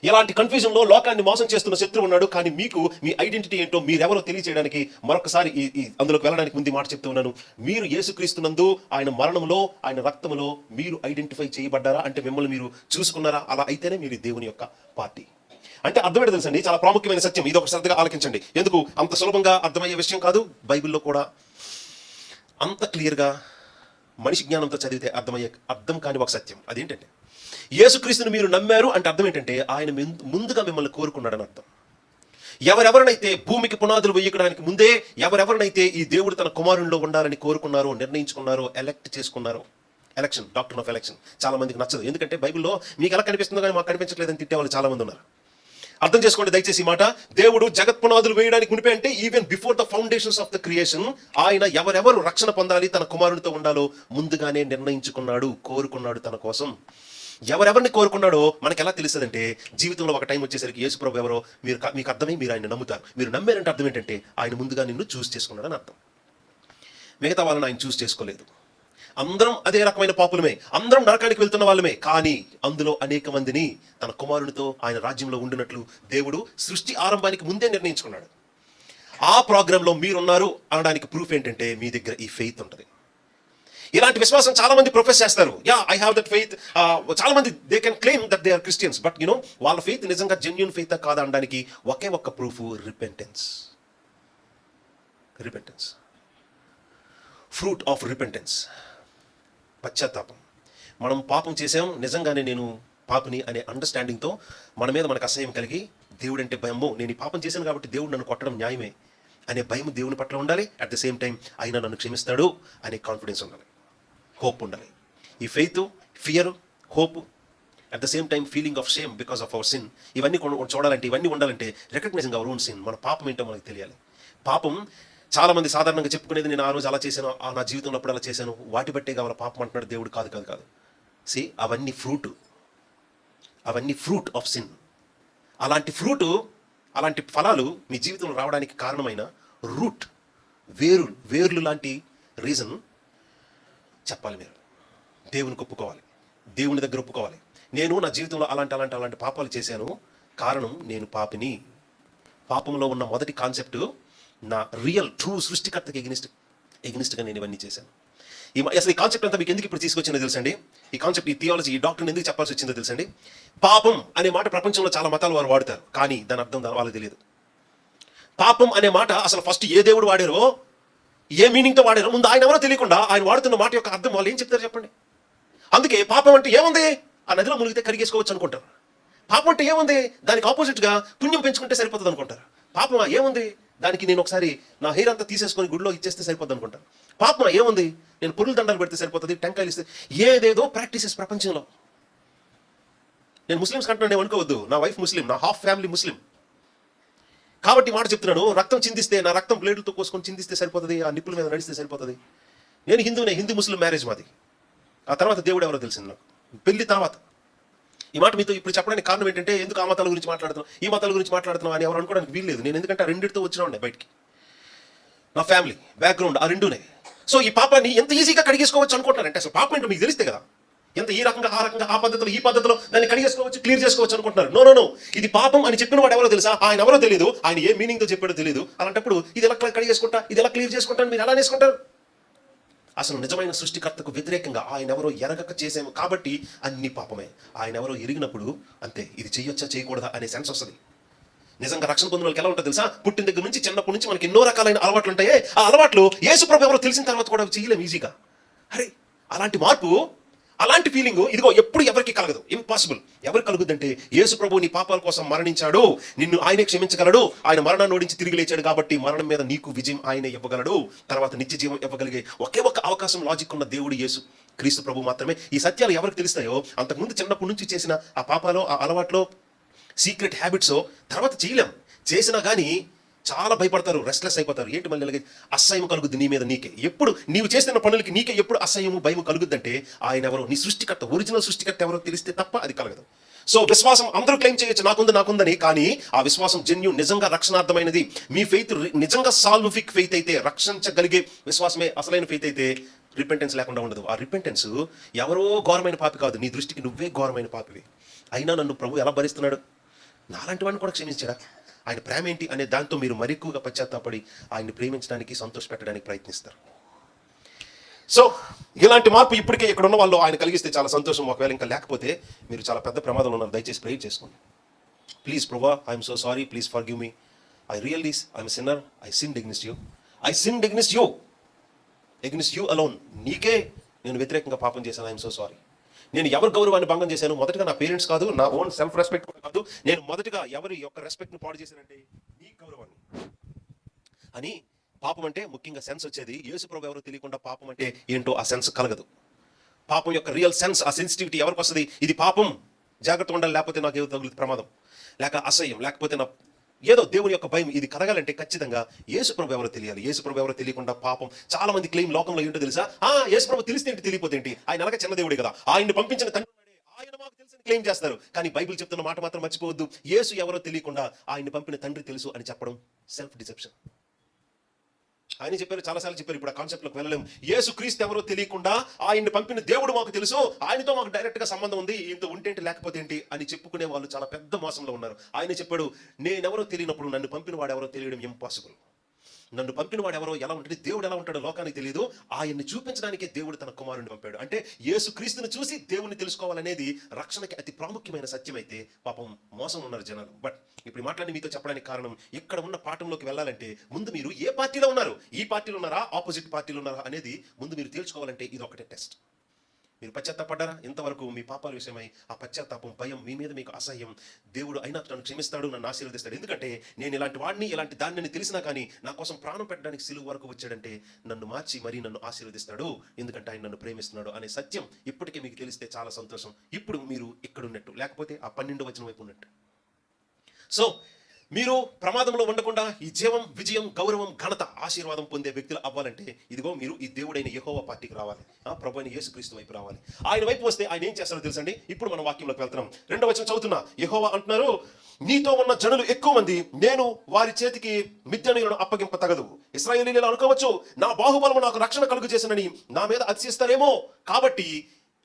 ఇలాంటి కన్ఫ్యూజన్లో లోకాన్ని మోసం చేస్తున్న శత్రువు ఉన్నాడు. కానీ మీకు మీ ఐడెంటిటీ ఏంటో మీరెవరో తెలియచేయడానికి మరొకసారి ఈ అందులోకి వెళ్ళడానికి ముందు మాట చెప్తూ ఉన్నాను. మీరు యేసుక్రీస్తునందు ఆయన మరణంలో ఆయన రక్తంలో మీరు ఐడెంటిఫై చేయబడ్డారా అంటే మిమ్మల్ని మీరు చూసుకున్నారా? అలా అయితేనే మీరు దేవుని యొక్క పార్టీ. అంటే అర్థమేంటో తెలుసండి, చాలా ప్రాముఖ్యమైన సత్యం. ఇది ఒక శ్రద్ధగా ఆలకించండి. ఎందుకు అంత సులభంగా అర్థమయ్యే విషయం కాదు. బైబిల్లో కూడా అంత క్లియర్గా మనిషి జ్ఞానంతో చదివితే అర్థం కాని ఒక సత్యం. అదేంటంటే యేసుక్రీస్తుని మీరు నమ్మారు అంటే అర్థం ఏంటంటే ఆయన ముందుగా మిమ్మల్ని కోరుకున్నాడని అర్థం. ఎవరెవరినైతే భూమికి పునాదులు వేయడానికి ముందే ఎవరెవరినైతే ఈ దేవుడు తన కుమారునిలో ఉండాలని కోరుకున్నారో, నిర్ణయించుకున్నారో, ఎలక్ట్ చేసుకున్నారో, ఎలక్షన్, డాక్టర్ ఆఫ్ ఎలక్షన్ చాలా మందికి నచ్చదు. ఎందుకంటే బైబిల్లో మీకు ఎలా కనిపిస్తుందో కానీ మాకు కనిపించట్లేదని తిట్టేవాళ్ళు చాలా మంది ఉన్నారు. అర్థం చేసుకోండి దయచేసి ఈ మాట. దేవుడు జగత్ పునాదులు వేయడానికి మునిపే అంటే even before the foundations of the creation ఆయన ఎవరెవరు రక్షణ పొందాలి, తన కుమారునితో ఉండాలో ముందుగానే నిర్ణయించుకున్నాడు, కోరుకున్నాడు తన కోసం. ఎవరెవరిని కోరుకున్నాడో మనకు ఎలా తెలుస్తుందంటే జీవితంలో ఒక టైం వచ్చేసరికి యేసు ప్రభు ఎవరో మీకు అర్థమై మీరు ఆయన నమ్ముతారు. మీరు నమ్మారంటే అర్థం ఏంటంటే ఆయన ముందుగా నిన్ను చూస్ చేసుకున్నాడని అర్థం. మిగతా వాళ్ళని ఆయన చూస్ చేసుకోలేదు. అందరం అదే రకమైన పాపులమే, అందరం నరకానికి వెళ్తున్న వాళ్ళమే. కానీ అందులో అనేక మందిని తన కుమారునితో ఆయన రాజ్యంలో ఉండినట్లు దేవుడు సృష్టి ఆరంభానికి ముందే నిర్ణయించుకున్నాడు. ఆ ప్రోగ్రాంలో మీరున్నారు అనడానికి ప్రూఫ్ ఏంటంటే మీ దగ్గర ఈ ఫెయిత్ ఉంటుంది. ఇలాంటి విశ్వాసం చాలా మంది ప్రొఫెస్ చేస్తారు. I have that faith. చాలా మంది they can claim that they are Christians, but వాళ్ళ ఫెయిత్ నిజంగా జెన్యూన్ ఫెయిత్ కాదా అనడానికి ఒకే ఒక్క proof, repentance. Fruit of repentance, పశ్చాత్తాపం. మనం పాపం చేసాం, నిజంగానే నేను పాపని అనే అండర్స్టాండింగ్తో మన మీద మనకు అసహ్యం కలిగి దేవుడు అంటే భయమో, నేను ఈ పాపం చేశాను కాబట్టి దేవుడు నన్ను కొట్టడం న్యాయమే అనే భయం దేవుని పట్ల ఉండాలి. అట్ ద సేమ్ టైం ఆయన నన్ను క్షమిస్తాడు అనే కాన్ఫిడెన్స్ ఉండాలి, హోప్ ఉండాలి. ఈ faith, fear, hope, at the same time feeling of shame because of our sin, ఇవన్నీ చూడాలంటే, ఇవన్నీ ఉండాలంటే రికగ్నైజింగ్ అవర్ ఓన్ సిన్, మన పాపం ఏంటో మనకు తెలియాలి. పాపం చాలా మంది సాధారణంగా చెప్పుకునేది నేను ఆ రోజు అలా చేశాను, నా జీవితంలో అప్పుడు అలా చేశాను, వాటి బట్టే కావాలి పాపం అంటున్నాడు దేవుడు. కాదు. అవన్నీ ఫ్రూట్ ఆఫ్ సిన్. అలాంటి ఫలాలు మీ జీవితంలో రావడానికి కారణమైన రూట్, వేర్లు లాంటి రీజన్ చెప్పాలి. మీరు దేవునికి ఒప్పుకోవాలి, దేవుని దగ్గర ఒప్పుకోవాలి. నేను నా జీవితంలో అలాంటి పాపాలు చేశాను, కారణం నేను పాపిని. పాపంలో ఉన్న మొదటి కాన్సెప్ట్ నా రియల్ ట్రూ సృష్టికర్తకి ఎగ్నిస్ట్గా నేను ఇవన్నీ చేశాను. అసలు ఈ కాన్సెప్ట్ అంతా మీకు ఎందుకు ఇప్పుడు తీసుకొచ్చిందో తెలుసండి? ఈ కాన్సెప్ట్, ఈ థియాలజీ, ఈ డాక్టర్ని ఎందుకు చెప్పాల్సి వచ్చిందో తెలుసండి? పాపం అనే మాట ప్రపంచంలో చాలా మతాలు వారు వాడతారు, కానీ దాని అర్థం వాళ్ళకి తెలియదు. పాపం అనే మాట అసలు ఫస్ట్ ఏ దేవుడు వాడారో, ఏ మీనింగ్తో వాడారో ముందు ఆయన ఎవరో తెలియకుండా ఆయన వాడుతున్న మాట యొక్క అర్థం వాళ్ళు ఏం చెప్తారు చెప్పండి? అందుకే పాపం అంటే ఏముంది, ఆ నదిలో మునిగితే కడిగేసుకోవచ్చు అనుకుంటారు. పాపం అంటే ఏముంది, దానికి ఆపోజిట్గా పుణ్యం పెంచుకుంటే సరిపోతుంది అనుకుంటారు. పాపం ఏముంది, దానికి నేను ఒకసారి నా హెయిర్ అంతా తీసేసుకొని గుడిలో ఇచ్చేస్తే సరిపోద్ది అనుకుంటాను. పాపం ఏముంది, నేను పురుల దండాలు పెడితే సరిపోతుంది, టెంకాయలు ఇస్తే, ఏదేదో ప్రాక్టీసెస్ ప్రపంచంలో. నేను ముస్లిమ్స్ కంటున్నాను అనుకోవద్దు, నా వైఫ్ ముస్లిం, నా హాఫ్ ఫ్యామిలీ ముస్లిం కాబట్టి మాట చెప్తున్నాను. రక్తం చిందిస్తే, నా రక్తం బ్లేడ్లతో కోసుకొని చిందిస్తే సరిపోతుంది, ఆ నిప్పుల మీద నడిస్తే సరిపోతుంది. నేను హిందూనే, హిందూ ముస్లిం మ్యారేజ్ మాది. ఆ తర్వాత దేవుడు ఎవరో తెలిసింది నాకు పెళ్లి తర్వాత. ఈ మాట మీతో ఇప్పుడు చెప్పడానికి కారణం ఏంటంటే, ఎందుకు ఆ మతాల గురించి మాట్లాడుతున్నాం, ఈ మతాల గురించి మాట్లాడుతున్నాం అని ఎవరు అనుకోవడానికి వీల్లేదు. నేను ఎందుకంటే ఆ రెండింటితో వచ్చినా ఉండే బయటికి, నా ఫ్యామిలీ బ్యాక్గ్రౌండ్ ఆ రెండునే. సో ఈ పాపాన్ని ఎంత ఈజీగా కడిగేసుకోవచ్చు అనుకుంటున్నారంటే, అసలు పాపం ఏంటో మీకు తెలిస్తే కదా, ఎంత ఈ రకంగా ఆ రకంగా, ఆ పద్ధతిలో ఈ పద్ధతిలో దాన్ని కడిగేసుకోవచ్చు, క్లియర్ చేసుకోవచ్చు అనుకుంటున్నారు. నో, ఇది పాపం అని చెప్పిన వాడు ఎవరో తెలుసా? ఆయన ఎవరో తెలియదు, ఆయన ఏ మీనింగ్తో చెప్పాడో తెలియదు. అలాంటప్పుడు ఇది ఎలా కడిగేసుకుంటా, ఇది ఎలా క్లియర్ చేసుకుంటాను మీరు ఎలా నేసుకుంటారు? అసలు నిజమైన సృష్టికర్తకు వ్యతిరేకంగా ఆయన ఎవరో ఎరగక చేసాము కాబట్టి అన్ని పాపమే. ఆయన ఎవరో ఎరిగినప్పుడు అంతే, ఇది చెయ్యొచ్చా చేయకూడదా అనే సెన్స్ వస్తుంది. నిజంగా రక్షణ పొందిన వాళ్ళకి ఎలా ఉంటుంది తెలుసా? పుట్టిన దగ్గర నుంచి, చిన్నప్పటి నుంచి మనకి ఎన్నో రకాలైన అలవాట్లు ఉంటాయి. ఆ అలవాట్లు యేసు ప్రభు ఎవరో తెలిసిన తర్వాత కూడా చేయలేము ఈజీగా. అరే అలాంటి మార్పు, అలాంటి ఫీలింగ్ ఇదిగో ఎప్పుడు ఎవరికి కలగదు, ఇంపాసిబుల్. ఎవరికి కలుగుద్దంటే, యేసు ప్రభు నీ పాపాల కోసం మరణించాడు, నిన్ను ఆయనే క్షమించగలడు, ఆయన మరణాన్ని ఓడించి తిరిగి లేచాడు కాబట్టి మరణం మీద నీకు విజయం ఆయనే ఇవ్వగలడు, తర్వాత నిత్య జీవం ఇవ్వగలిగే ఒకే ఒక అవకాశం, లాజిక్ ఉన్న దేవుడు యేసు క్రీస్తు ప్రభు మాత్రమే. ఈ సత్యాలు ఎవరికి తెలుస్తాయో, అంతకుముందు చిన్నప్పటి నుంచి చేసిన ఆ పాపాలో, ఆ అలవాట్లో, సీక్రెట్ హ్యాబిట్స్ తర్వాత చేయలేం. చేసినా కానీ చాలా భయపడతారు, రెస్ట్లెస్ అయిపోతారు. ఏంటి మళ్ళీ ఇలాగే అసహ్యం కలుగుద్ది నీ మీద నీకే. ఎప్పుడు నీవు చేస్తున్న పనులకి నీకే ఎప్పుడు అసహ్యము భయం కలుగుద్దంటే ఆయన ఎవరో, నీ సృష్టికర్త, ఒరిజినల్ సృష్టికర్త ఎవరో తెలిస్తే తప్ప అది కలగదు. సో విశ్వాసం అందరూ క్లెయిమ్ చేయొచ్చు, నాకుందని, కానీ ఆ విశ్వాసం జెన్యూన్, నిజంగా రక్షణార్థమైనది, మీ ఫెయిత్ నిజంగా సాల్విఫిక్ ఫెయిత్ అయితే, రక్షించగలిగే విశ్వాసమే అసలైన ఫెయిత్ అయితే రిపెంటెన్స్ లేకుండా ఉండదు. ఆ రిపెంటెన్స్ ఎవరో ఘోరమైన పాపి కాదు, నీ దృష్టికి నువ్వే ఘోరమైన పాపివి. అయినా నన్ను ప్రభు ఎలా భరిస్తున్నాడు, నాలాంటి వాడిని కూడా క్షమించాడా, ఆయన ప్రేమ ఏంటి అనే దాంతో మీరు మరెక్కువగా పశ్చాత్తాపడి ఆయన్ని ప్రేమించడానికి, సంతోషపెట్టడానికి ప్రయత్నిస్తారు. సో ఇలాంటి మార్పు ఇప్పటికే ఇక్కడ ఉన్న వాళ్ళు ఆయన కలిగిస్తే చాలా సంతోషం. ఒకవేళ ఇంకా లేకపోతే మీరు చాలా పెద్ద ప్రమాదంలో ఉన్నారు. దయచేసి ప్రేయర్ చేసుకోండి. ప్లీజ్ ప్రభా, I'm so sorry, please for give me, I really I'm sinner, I sinned against you, I sinned against you alone. నీకే నేను వ్యతిరేకంగా పాపం చేశాను, ఐఎమ్ సో సారీ. నేను ఎవరి గౌరవాన్ని భంగం చేశాను, మొదటగా నా పేరెంట్స్ కాదు, నా ఓన్ సెల్ఫ్ రెస్పెక్ట్ కాదు, నేను మొదటగా ఎవరి యొక్క రెస్పెక్ట్ను పాడు చేశానంటే నీ గౌరవాన్ని అని. పాపం అంటే ముఖ్యంగా సెన్స్ వచ్చేది యేసు ప్రభు ఎవరో తెలియకుండా పాపం అంటే ఏంటో ఆ సెన్స్ కలగదు. పాపం యొక్క రియల్ సెన్స్, ఆ సెన్సిటివిటీ ఎవరికి వస్తుంది, ఇది పాపం, జాగ్రత్త ఉండాలి, లేకపోతే నాకు ఏదో తగులుతుంది ప్రమాదం, లేక అసహ్యం, లేకపోతే నా ఏదో దేవుని యొక్క భయం, ఇది కలగాలంటే ఖచ్చితంగా యేసు ప్రభు ఎవరో తెలియాలి. యేసు ప్రభు ఎవరో తెలియకుండా పాపం, చాలా మంది క్లెయిమ్ లోకంలో ఏంటో తెలుసా, యేసు ప్రభు తెలిస్తే ఏంటి, తెలియపోతే ఏంటి, ఆయన అలాగే చిన్న దేవుడే కదా, ఆయన్ని పంపించిన తండ్రి ఆయన మాకు తెలుసని క్లెయిమ్ చేస్తారు. కానీ బైబిల్ చెప్తున్న మాట మాత్రం మర్చిపోవద్దు, యేసు ఎవరో తెలియకుండా ఆయన్ని పంపిన తండ్రి తెలుసు అని చెప్పడం సెల్ఫ్ డిసెప్షన్. ఆయన చెప్పారు, చాలాసార్లు చెప్పారు, ఇప్పుడు ఆ కాన్సెప్ట్లోకి వెళ్ళలేము. యేసు క్రీస్తు ఎవరో తెలియకుండా ఆయన్ని పంపిన దేవుడు మాకు తెలుసు, ఆయనతో మాకు డైరెక్ట్గా సంబంధం ఉంది, ఇంత ఉంటేంటి లేకపోతే ఏంటి అని చెప్పుకునే వాళ్ళు చాలా పెద్ద మోసంలో ఉన్నారు. ఆయన చెప్పాడు, నేనెవరో తెలియనప్పుడు నన్ను పంపిన వాడు ఎవరో తెలియడం ఇంపాసిబుల్. నన్ను పంపిన వాడు ఎవరో, ఎలా ఉంటుంది, దేవుడు ఎలా ఉంటాడో లోకానికి తెలియదు, ఆయన్ని చూపించడానికే దేవుడు తన కుమారుని పంపాడు. అంటే యేసు క్రీస్తుని చూసి దేవుని తెలుసుకోవాలనేది రక్షణకి అతి ప్రాముఖ్యమైన సత్యం. అయితే పాపం మోసం ఉన్నారు జనాలు. బట్ ఇప్పుడు మాట్లాడి మీతో చెప్పడానికి కారణం, ఇక్కడ ఉన్న పాఠంలోకి వెళ్ళాలంటే ముందు మీరు ఏ పార్టీలో ఉన్నారు, ఈ పార్టీలో ఉన్నారా, ఆపోజిట్ పార్టీలో ఉన్నారా అనేది ముందు మీరు తేల్చుకోవాలంటే ఇది ఒకటే టెస్ట్. మీరు పశ్చాత్తాపడ్డారా ఇంతవరకు మీ పాపాల విషయమై? ఆ పశ్చాత్తాపం, భయం, మీ మీద మీకు అసహ్యం, దేవుడు అయినా నన్ను క్షమిస్తాడు, నన్ను ఆశీర్వదిస్తాడు, ఎందుకంటే నేను ఇలాంటి వాడిని, ఇలాంటి దాన్ని తెలిసినా కానీ నా కోసం ప్రాణం పెట్టడానికి సిలువ వరకు వచ్చాడంటే నన్ను మార్చి మరీ నన్ను ఆశీర్వదిస్తాడు, ఎందుకంటే ఆయన నన్ను ప్రేమిస్తున్నాడు అనే సత్యం ఇప్పటికే మీకు తెలిస్తే చాలా సంతోషం. ఇప్పుడు మీరు ఇక్కడ ఉన్నట్టు, లేకపోతే ఆ 12వ వచనం వైపు ఉన్నట్టు. సో మీరు ప్రమాదంలో ఉండకుండా ఈ జీవం, విజయం, గౌరవం, ఘనత, ఆశీర్వాదం పొందే వ్యక్తులు అవ్వాలంటే ఇదిగో మీరు ఈ దేవుడైన యెహోవా పార్టీకి రావాలి, ప్రభు అయిన యేసుక్రీస్తు వైపు రావాలి. ఆయన వైపు వస్తే ఆయన ఏం చేస్తారో తెలుసండి. ఇప్పుడు మనం వాక్యంలోకి వెళ్తున్నాం. 2వ వచనం చదువుతున్నా. యెహోవా అంటున్నారు, నీతో ఉన్న జనులు ఎక్కువ మంది, నేను వారి చేతికి మిద్యానీయులను అప్పగింప తగదు. ఇశ్రాయేలీయులు అనుకోవచ్చు, నా బాహుబలము నాకు రక్షణ కలుగు చేసినని నా మీద అతిశయిస్తారేమో, కాబట్టి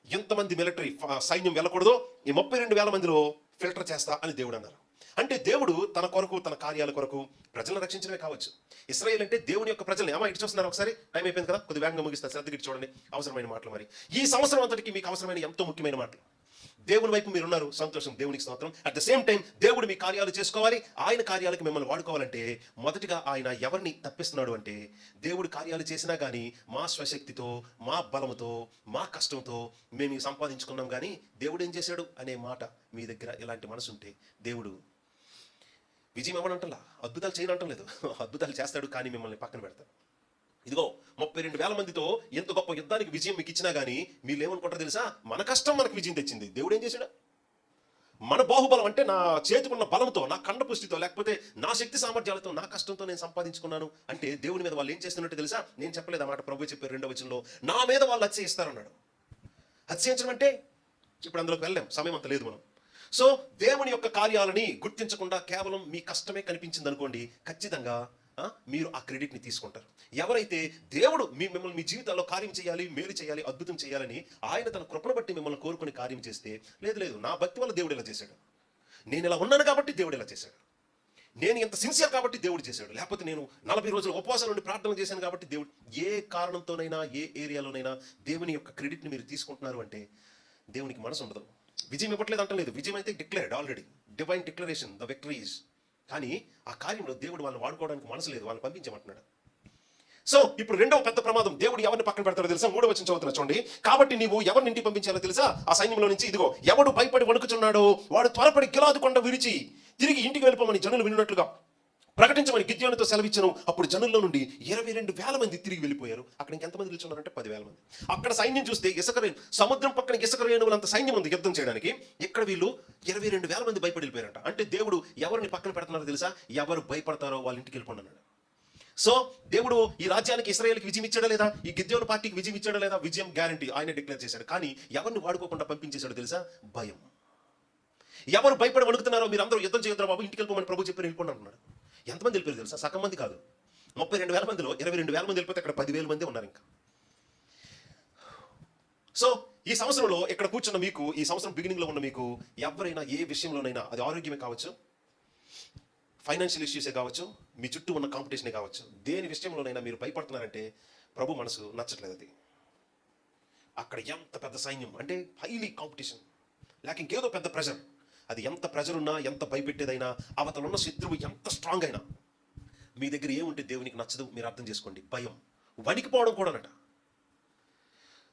ఎంతమంది మిలిటరీ సైన్యం వెళ్ళకూడదు, ఈ 32,000 మందిలో ఫిల్టర్ చేస్తా అని దేవుడు అన్నారు. అంటే దేవుడు తన కొరకు, తన కార్యాల కొరకు ప్రజలను రక్షించడమే కావచ్చు. ఇశ్రాయేల్ అంటే దేవుని యొక్క ప్రజల్ని. ఇటు చూస్తున్నారు, ఒకసారి టైం అయిపోయింది కదా, కొద్ది వేగంగా ముగిస్తారు, శ్రద్ధగా చూడండి. అవసరమైన మాటలు మరి ఈ సంవత్సరం అంతటికి మీకు అవసరమైన ఎంతో ముఖ్యమైన మాటలు. దేవుని వైపు మీరున్నారు, సంతోషం, దేవునికి స్తోత్రం. అట్ ద సేమ్ టైం దేవుడు మీ కార్యాలు చేసుకోవాలి, ఆయన కార్యాలకు మిమ్మల్ని వాడుకోవాలంటే మొదటిగా ఆయన ఎవరిని తప్పిస్తున్నాడు అంటే, దేవుడు కార్యాలు చేసినా కానీ మా స్వశక్తితో, మా బలముతో, మా కష్టంతో మేము సంపాదించుకున్నాం, కానీ దేవుడు ఏం చేశాడు అనే మాట మీ దగ్గర ఇలాంటి మనసు ఉంటే దేవుడు విజయం ఇవ్వడంటలా, అద్భుతాలు చేయనంటం లేదు, అద్భుతాలు చేస్తాడు, కానీ మిమ్మల్ని పక్కన పెడతాడు. ఇదిగో 32,000 మందితో ఎంత గొప్ప యుద్ధానికి విజయం మీకు ఇచ్చినా కానీ మీరు ఏమనుకుంటారో తెలుసా, మన కష్టం మనకు విజయం తెచ్చింది. దేవుడు ఏం చేశాడు, మన బాహుబలం అంటే నా చేతికున్న బలంతో, నా కండపుష్టితో, లేకపోతే నా శక్తి సామర్థ్యాలతో, నా కష్టంతో నేను సంపాదించుకున్నాను అంటే దేవుని మీద వాళ్ళు ఏం చేస్తున్నట్టు తెలుసా. నేను చెప్పలేదు అన్నమాట, ప్రభు చెప్పారు 2వ వచనంలో, నా మీద వాళ్ళు అతిశయిస్తారన్నాడు. అతిశయించడం అంటే ఇప్పుడు అందులోకి వెళ్ళాం, సమయం అంత లేదు మనం. సో దేవుని యొక్క కార్యాలని గుర్తించకుండా కేవలం మీ కష్టమే కనిపించింది అనుకోండి, ఖచ్చితంగా మీరు ఆ క్రెడిట్ని తీసుకుంటారు. ఎవరైతే దేవుడు మిమ్మల్ని మీ జీవితాల్లో కార్యం చేయాలి, మేలు చేయాలి, అద్భుతం చేయాలని ఆయన తన కృపను బట్టి మిమ్మల్ని కోరుకుని కార్యం చేస్తే, లేదు నా భక్తి వల్ల దేవుడు ఇలా చేశాడు, నేను ఇలా ఉన్నాను కాబట్టి దేవుడు ఇలా చేశాడు, నేను ఇంత సిన్సియర్ కాబట్టి దేవుడు చేశాడు, లేకపోతే నేను 40 రోజులు ఉపవాసం నుండి ప్రార్థన చేశాను కాబట్టి దేవుడు, ఏ కారణంతోనైనా, ఏ ఏరియాలోనైనా దేవుని యొక్క క్రెడిట్ని మీరు తీసుకుంటున్నారు అంటే దేవునికి మనసు ఉండదు. విజయం ఇవ్వట్లేదు అంటలేదు, విజయం అయితే declared already, divine declaration, the victories. కానీ ఆ కార్యంలో దేవుడు వాళ్ళని వాడుకోవడానికి మనసు లేదు, వాళ్ళని పంపించమంటున్నాడు. సో ఇప్పుడు 2వ పెద్ద ప్రమాదం, దేవుడు ఎవరిని పక్కన పెడతారో తెలుసా. 3వ వచనం చదువుతున్నా చూడండి. కాబట్టి నీవు ఎవరిని ఇంటికి పంపించాలో తెలుసా, ఆ సైన్యంలో నుంచి, ఇదిగో ఎవడు భయపడి వణుకుచున్నాడో వాడు త్వరపడి గిలాదు కొండ విరిచి తిరిగి ఇంటికి వెళ్ళిపోమని జనులు విన్నట్లుగా ప్రకటించమని గిద్యోనుతో సెలవిచ్చను. అప్పుడు జనుల్లో నుండి 22,000 మంది తిరిగి వెళ్ళిపోయారు. అక్కడ ఇంకెంతమంది నిల్చున్నారంటే 10,000 మంది. అక్కడ సైన్యం చూస్తే సముద్రం పక్కన ఇసుక రేణువులంత సైన్యం ఉంది యుద్ధం చేయడానికి. ఇక్కడ వీళ్ళు 22,000 మంది భయపడి వెళ్ళిపోయారంట. అంటే దేవుడు ఎవరిని పక్కన పెడుతున్నారో తెలుసా? ఎవరు భయపడతారో వాళ్ళ ఇంటికి వెళ్ళిపోండి అన్నాడు. సో దేవుడు ఈ రాజ్యానికి, ఇశ్రాయేలుకి విజయం ఇచ్చాడా లేదా? ఈ గిద్యోను పార్టీకి విజయం ఇచ్చాడా లేదా? విజయం గ్యారంటీ ఆయన డిక్లేర్ చేశాడు. కానీ ఎవరిని వాడుకోకుండా పంపించేశాడు తెలుసా? భయం. ఎవరు భయపడి వణుకుతున్నారో మీరు అందరూ యుద్ధం చేయొద్దురా బాబు, ఇంటికి వెళ్ళిపోమని ప్రభు చెప్పి వెళ్ళిపోండి అంటున్నాడు. ఎంతమంది వెళ్ళిపోయారు తెలుసా? సగం మంది కాదు. 32,000 మందిలో 22,000 మంది వెళ్ళిపోతే అక్కడ 10,000 మంది ఉన్నారు ఇంకా. సో ఈ సంవత్సరంలో ఇక్కడ కూర్చున్న మీకు, ఈ సంవత్సరం బిగినింగ్ లో ఉన్న మీకు ఎవరైనా ఏ విషయంలోనైనా, అది ఆరోగ్యమే కావచ్చు, ఫైనాన్షియల్ ఇష్యూసే కావచ్చు, మీ చుట్టూ ఉన్న కాంపిటీషనే కావచ్చు, దేని విషయంలోనైనా మీరు భయపడుతున్నారంటే ప్రభు మనసు నచ్చట్లేదు. అది అక్కడ ఎంత పెద్ద సైన్యం అంటే హైలీ కాంపిటీషన్, లేక ఇంకేదో పెద్ద ప్రెజర్. అది ఎంత ప్రెజర్ ఉన్నా, ఎంత భయపెట్టేదైనా, అవతల ఉన్న శత్రువు ఎంత స్ట్రాంగ్ అయినా, మీ దగ్గర ఏముంటే దేవునికి నచ్చదు మీరు అర్థం చేసుకోండి. భయం, వణికిపోవడం కూడానట.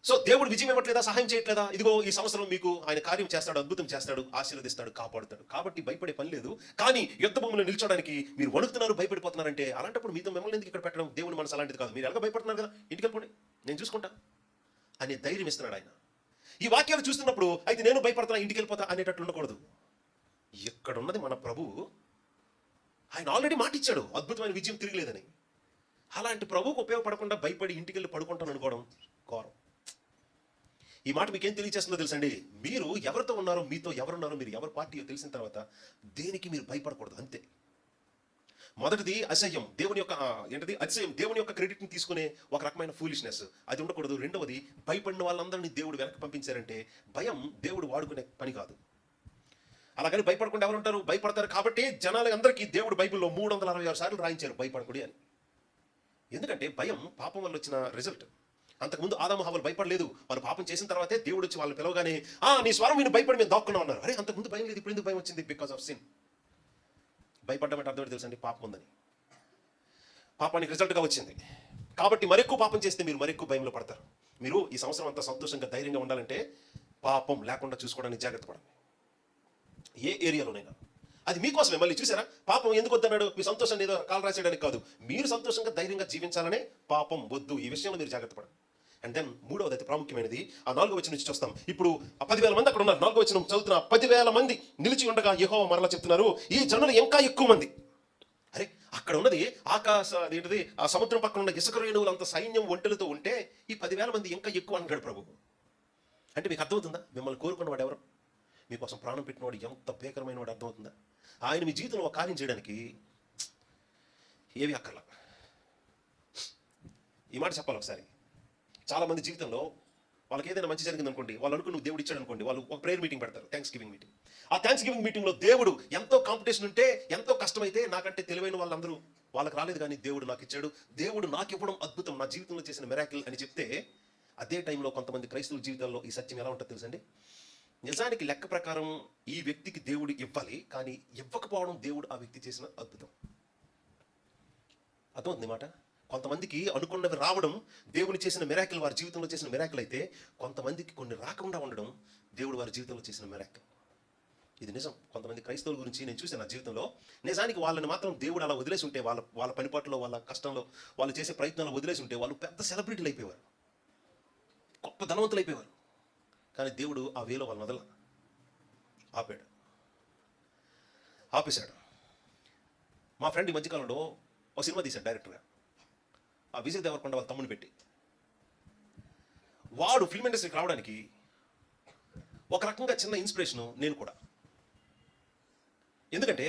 సో దేవుడు విజయం ఇవ్వట్లేదా? సహాయం చేయట్లేదా? ఇదిగో ఈ సంవత్సరం మీకు ఆయన కార్యం చేస్తాడు, అద్భుతం చేస్తాడు, ఆశీర్వదిస్తాడు, కాపాడుతాడు. కాబట్టి భయపడే పని లేదు. కానీ యుద్ధ భూమిలో నిల్చోడానికి మీరు వణుకుతున్నారు, భయపడిపోతున్నారంటే అలాంటప్పుడు మీతో మిమ్మల్ని ఎందుకు ఇక్కడ పెట్టడం? దేవుని మనసు అలాంటిది కాదు. మీరు ఎలాగ భయపడుతున్నారు కదా, ఇంటికి వెళ్ళిపోండి, నేను చూసుకుంటా అనే ధైర్యం ఇస్తున్నాడు ఆయన. ఈ వాక్యాలు చూస్తున్నప్పుడు అయితే నేను భయపడుతున్నా, ఇంటికి వెళ్ళిపోతా అనేటట్లు ఉండకూడదు. ఇక్కడ ఉన్నది మన ప్రభువు. ఆయన ఆల్రెడీ మాట ఇచ్చాడు, అద్భుతమైన విజయం తిరగలేదని. అలాంటి ప్రభువుకు ఉపయోగపడకుండా భయపడి ఇంటికి వెళ్ళి పడుకుంటాను అనుకోవడం ఘోరం. ఈ మాట మీకేం తెలియజేస్తుందో తెలుసండి? మీరు ఎవరితో ఉన్నారో, మీతో ఎవరున్నారో, మీరు ఎవరి పార్టీయో తెలిసిన తర్వాత దేనికి మీరు భయపడకూడదు, అంతే. మొదటిది అసహ్యం, దేవుని యొక్క అతిశయం, దేవుని యొక్క క్రెడిట్ని తీసుకునే ఒక రకమైన ఫూలిష్నెస్, అది ఉండకూడదు. రెండవది, భయపడిన వాళ్ళందరినీ దేవుడు వెనక్కి పంపించారంటే భయం దేవుడు వాడుకునే పని కాదు. అలాగని భయపడకుండా ఎవరు ఉంటారు? భయపడతారు. కాబట్టి జనాలందరికీ దేవుడు బైబిల్లో 366 సార్లు రాయించారు భయపడకూడదు అని. ఎందుకంటే భయం పాపం వల్ల వచ్చిన రిజల్ట్. అంతకుముందు ఆదాము హవ్వలు భయపడలేదు. వాళ్ళు పాపం చేసిన తర్వాతే దేవుడు వచ్చి వాళ్ళని పిలవగానే నీ స్వరం విని భయపడి మేము దాక్కున్నాం అన్నారు. అరే, అంతకుముందు భయం లేదు, ఇప్పుడు ఎందుకు భయం వచ్చింది? Because of sin. భయపడ్డమంటే అర్థం తెలుసండి, పాపం ఉందని. పాపానికి రిజల్ట్గా వచ్చింది. కాబట్టి మరెక్కువ పాపం చేస్తే మీరు మరెక్కువ భయంలో పడతారు. మీరు ఈ సంవత్సరం అంతా సంతోషంగా, ధైర్యంగా ఉండాలంటే పాపం లేకుండా చూసుకోవడానికి జాగ్రత్త పడండి. ఏ ఏరియాలోనైనా. అది మీకోసమే. మళ్ళీ చూసారా, పాపం ఎందుకు వద్దన్నాడు? మీ సంతోషాన్ని ఏదో కాలు రాసేయడానికి కాదు, మీరు సంతోషంగా, ధైర్యంగా జీవించాలనే పాపం వద్దు. ఈ విషయంలో మీరు జాగ్రత్త పడండి. అండ్ దెన్ మూడవది, అయితే ప్రాముఖ్యమైనది, ఆ 4వ వచనం నుంచి చూస్తాం. ఇప్పుడు 10,000 మంది అక్కడ ఉన్నారు. 4వ వచనం చదువుతున్న 10,000 మంది నిలిచి ఉండగా యెహోవా మరలా చెప్తున్నారు, ఈ జనులు ఇంకా ఎక్కువ మంది. అరే, అక్కడ ఉన్నది ఆ సముద్రం పక్కన ఉన్న ఇసుక రేణువులంత సైన్యం ఒంటెలతో ఉంటే ఈ 10,000 మంది ఇంకా ఎక్కువ అంటాడు ప్రభు. అంటే మీకు అర్థమవుతుందా? మిమ్మల్ని కోరుకున్నవాడు ఎవరు? మీకోసం ప్రాణం పెట్టినవాడు ఎంత భీకరమైన వాడు అర్థమవుతుందా? ఆయన మీ జీవితంలో ఒక కార్యం చేయడానికి ఏవి అక్కర్లా. ఈ మాట చెప్పాలి ఒకసారి. చాలామంది జీవితంలో వాళ్ళకి ఏదైనా మంచి జరిగింది అనుకోండి, వాళ్ళు అనుకుని నువ్వు దేవుడు ఇచ్చాడు అనుకోండి, వాళ్ళు ఒక ప్రేయర్ మీటింగ్ పెడతారు, థ్యాంక్స్ గివింగ్ మీటింగ్. ఆ థ్యాంక్స్ గివింగ్ మీటింగ్లో దేవుడు ఎంతో కాంపిటీషన్ ఉంటే, ఎంతో కష్టమైతే, నాకంటే తెలివైన వాళ్ళందరూ వాళ్ళకి రాలేదు కానీ దేవుడు నాకు ఇచ్చాడు, దేవుడు నాకు ఇవ్వడం అద్భుతం, నా జీవితంలో చేసిన మిరాకిల్ అని చెప్తే, అదే టైంలో కొంతమంది క్రైస్తవుల జీవితాల్లో ఈ సత్యం ఎలా ఉంటుందో తెలుసండి? నిజానికి లెక్క ప్రకారం ఈ వ్యక్తికి దేవుడు ఇవ్వాలి, కానీ ఇవ్వకపోవడం దేవుడు ఆ వ్యక్తి చేసిన అద్భుతం. అర్థమవుతుంది మాట? కొంతమందికి అనుకున్నవి రావడం దేవుని చేసిన మిరాకిల్, వారి జీవితంలో చేసిన మిరాకిల్ అయితే, కొంతమందికి కొన్ని రాకుండా ఉండడం దేవుడు వారి జీవితంలో చేసిన మిరాకిల్. ఇది నిజం. కొంతమంది క్రైస్తవుల గురించి నేను చూసాను నా జీవితంలో. నిజానికి వాళ్ళని మాత్రం దేవుడు అలా వదిలేసి ఉంటే, వాళ్ళ పనిపాట్లో, వాళ్ళ కష్టంలో, వాళ్ళు చేసే ప్రయత్నాలు వదిలేసి ఉంటే, వాళ్ళు పెద్ద సెలబ్రిటీలు అయిపోయేవారు, గొప్ప ధనవంతులు అయిపోయేవారు. కానీ దేవుడు ఆ వేలో వాళ్ళని వదల ఆపేశాడు. మా ఫ్రెండ్ ఈ మధ్యకాలంలో ఒక సినిమా తీశాడు డైరెక్టర్గా, ఆ విజయ్ దేవరకొండ వాళ్ళ తమ్ముని పెట్టి. వాడు ఫిల్మ్ ఇండస్ట్రీకి రావడానికి ఒక రకంగా చిన్న ఇన్స్పిరేషను నేను కూడా. ఎందుకంటే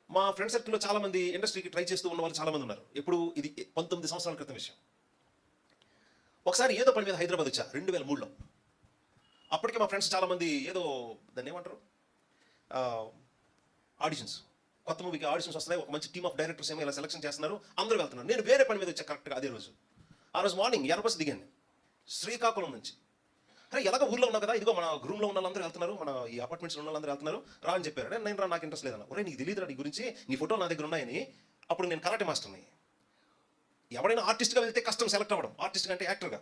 మా ఫ్రెండ్ సర్కిల్లో చాలామంది ఇండస్ట్రీకి ట్రై చేస్తూ ఉన్న వాళ్ళు చాలామంది ఉన్నారు. ఇప్పుడు ఇది 19 సంవత్సరాల క్రితం విషయం. ఒకసారి ఏదో పని మీద హైదరాబాద్ వచ్చా 2003లో. అప్పటికే మా ఫ్రెండ్స్ చాలామంది ఏదో దాన్ని ఏమంటారు, ఆడిషన్స్, కొత్త మూవీకి ఆడిషన్స్ వస్తున్నాయి, ఒక మంచి టీమ్ ఆఫ్ డైరెక్టర్స్ ఏమో ఇలా సెలెక్షన్ చేస్తున్నారు, అందరూ వెళ్తున్నారు. నేను వేరే పని మీద వచ్చా కరెక్ట్గా అదే రోజు. ఆ రోజు మార్నింగ్ ఎర్రబస్ దిగాను శ్రీకాకుళం నుంచి. అరే, ఎలాగ ఊర్లో ఉన్నావు కదా, ఇదిగో మన రూమ్లో ఉన్న వాళ్ళందరూ వెళ్తున్నారు, మన ఈ అపార్ట్మెంట్స్లో ఉన్న వాళ్ళందరూ వెళ్తున్నారు, రా అని చెప్పారు. నేను రా, నాకు ఇంట్రెస్ట్ లేదన్నా. ఒరే, నీకు తెలియదురా నీ గురించి, నీ ఫోటోలు నా దగ్గర ఉన్నాయని. అప్పుడు నేను కరాటే మాస్టర్ని. ఎవరైనా ఆర్టిస్ట్గా వెళ్తే కష్టం సెలెక్ట్ అవ్వడం, ఆర్టిస్ట్గా అంటే యాక్టర్గా.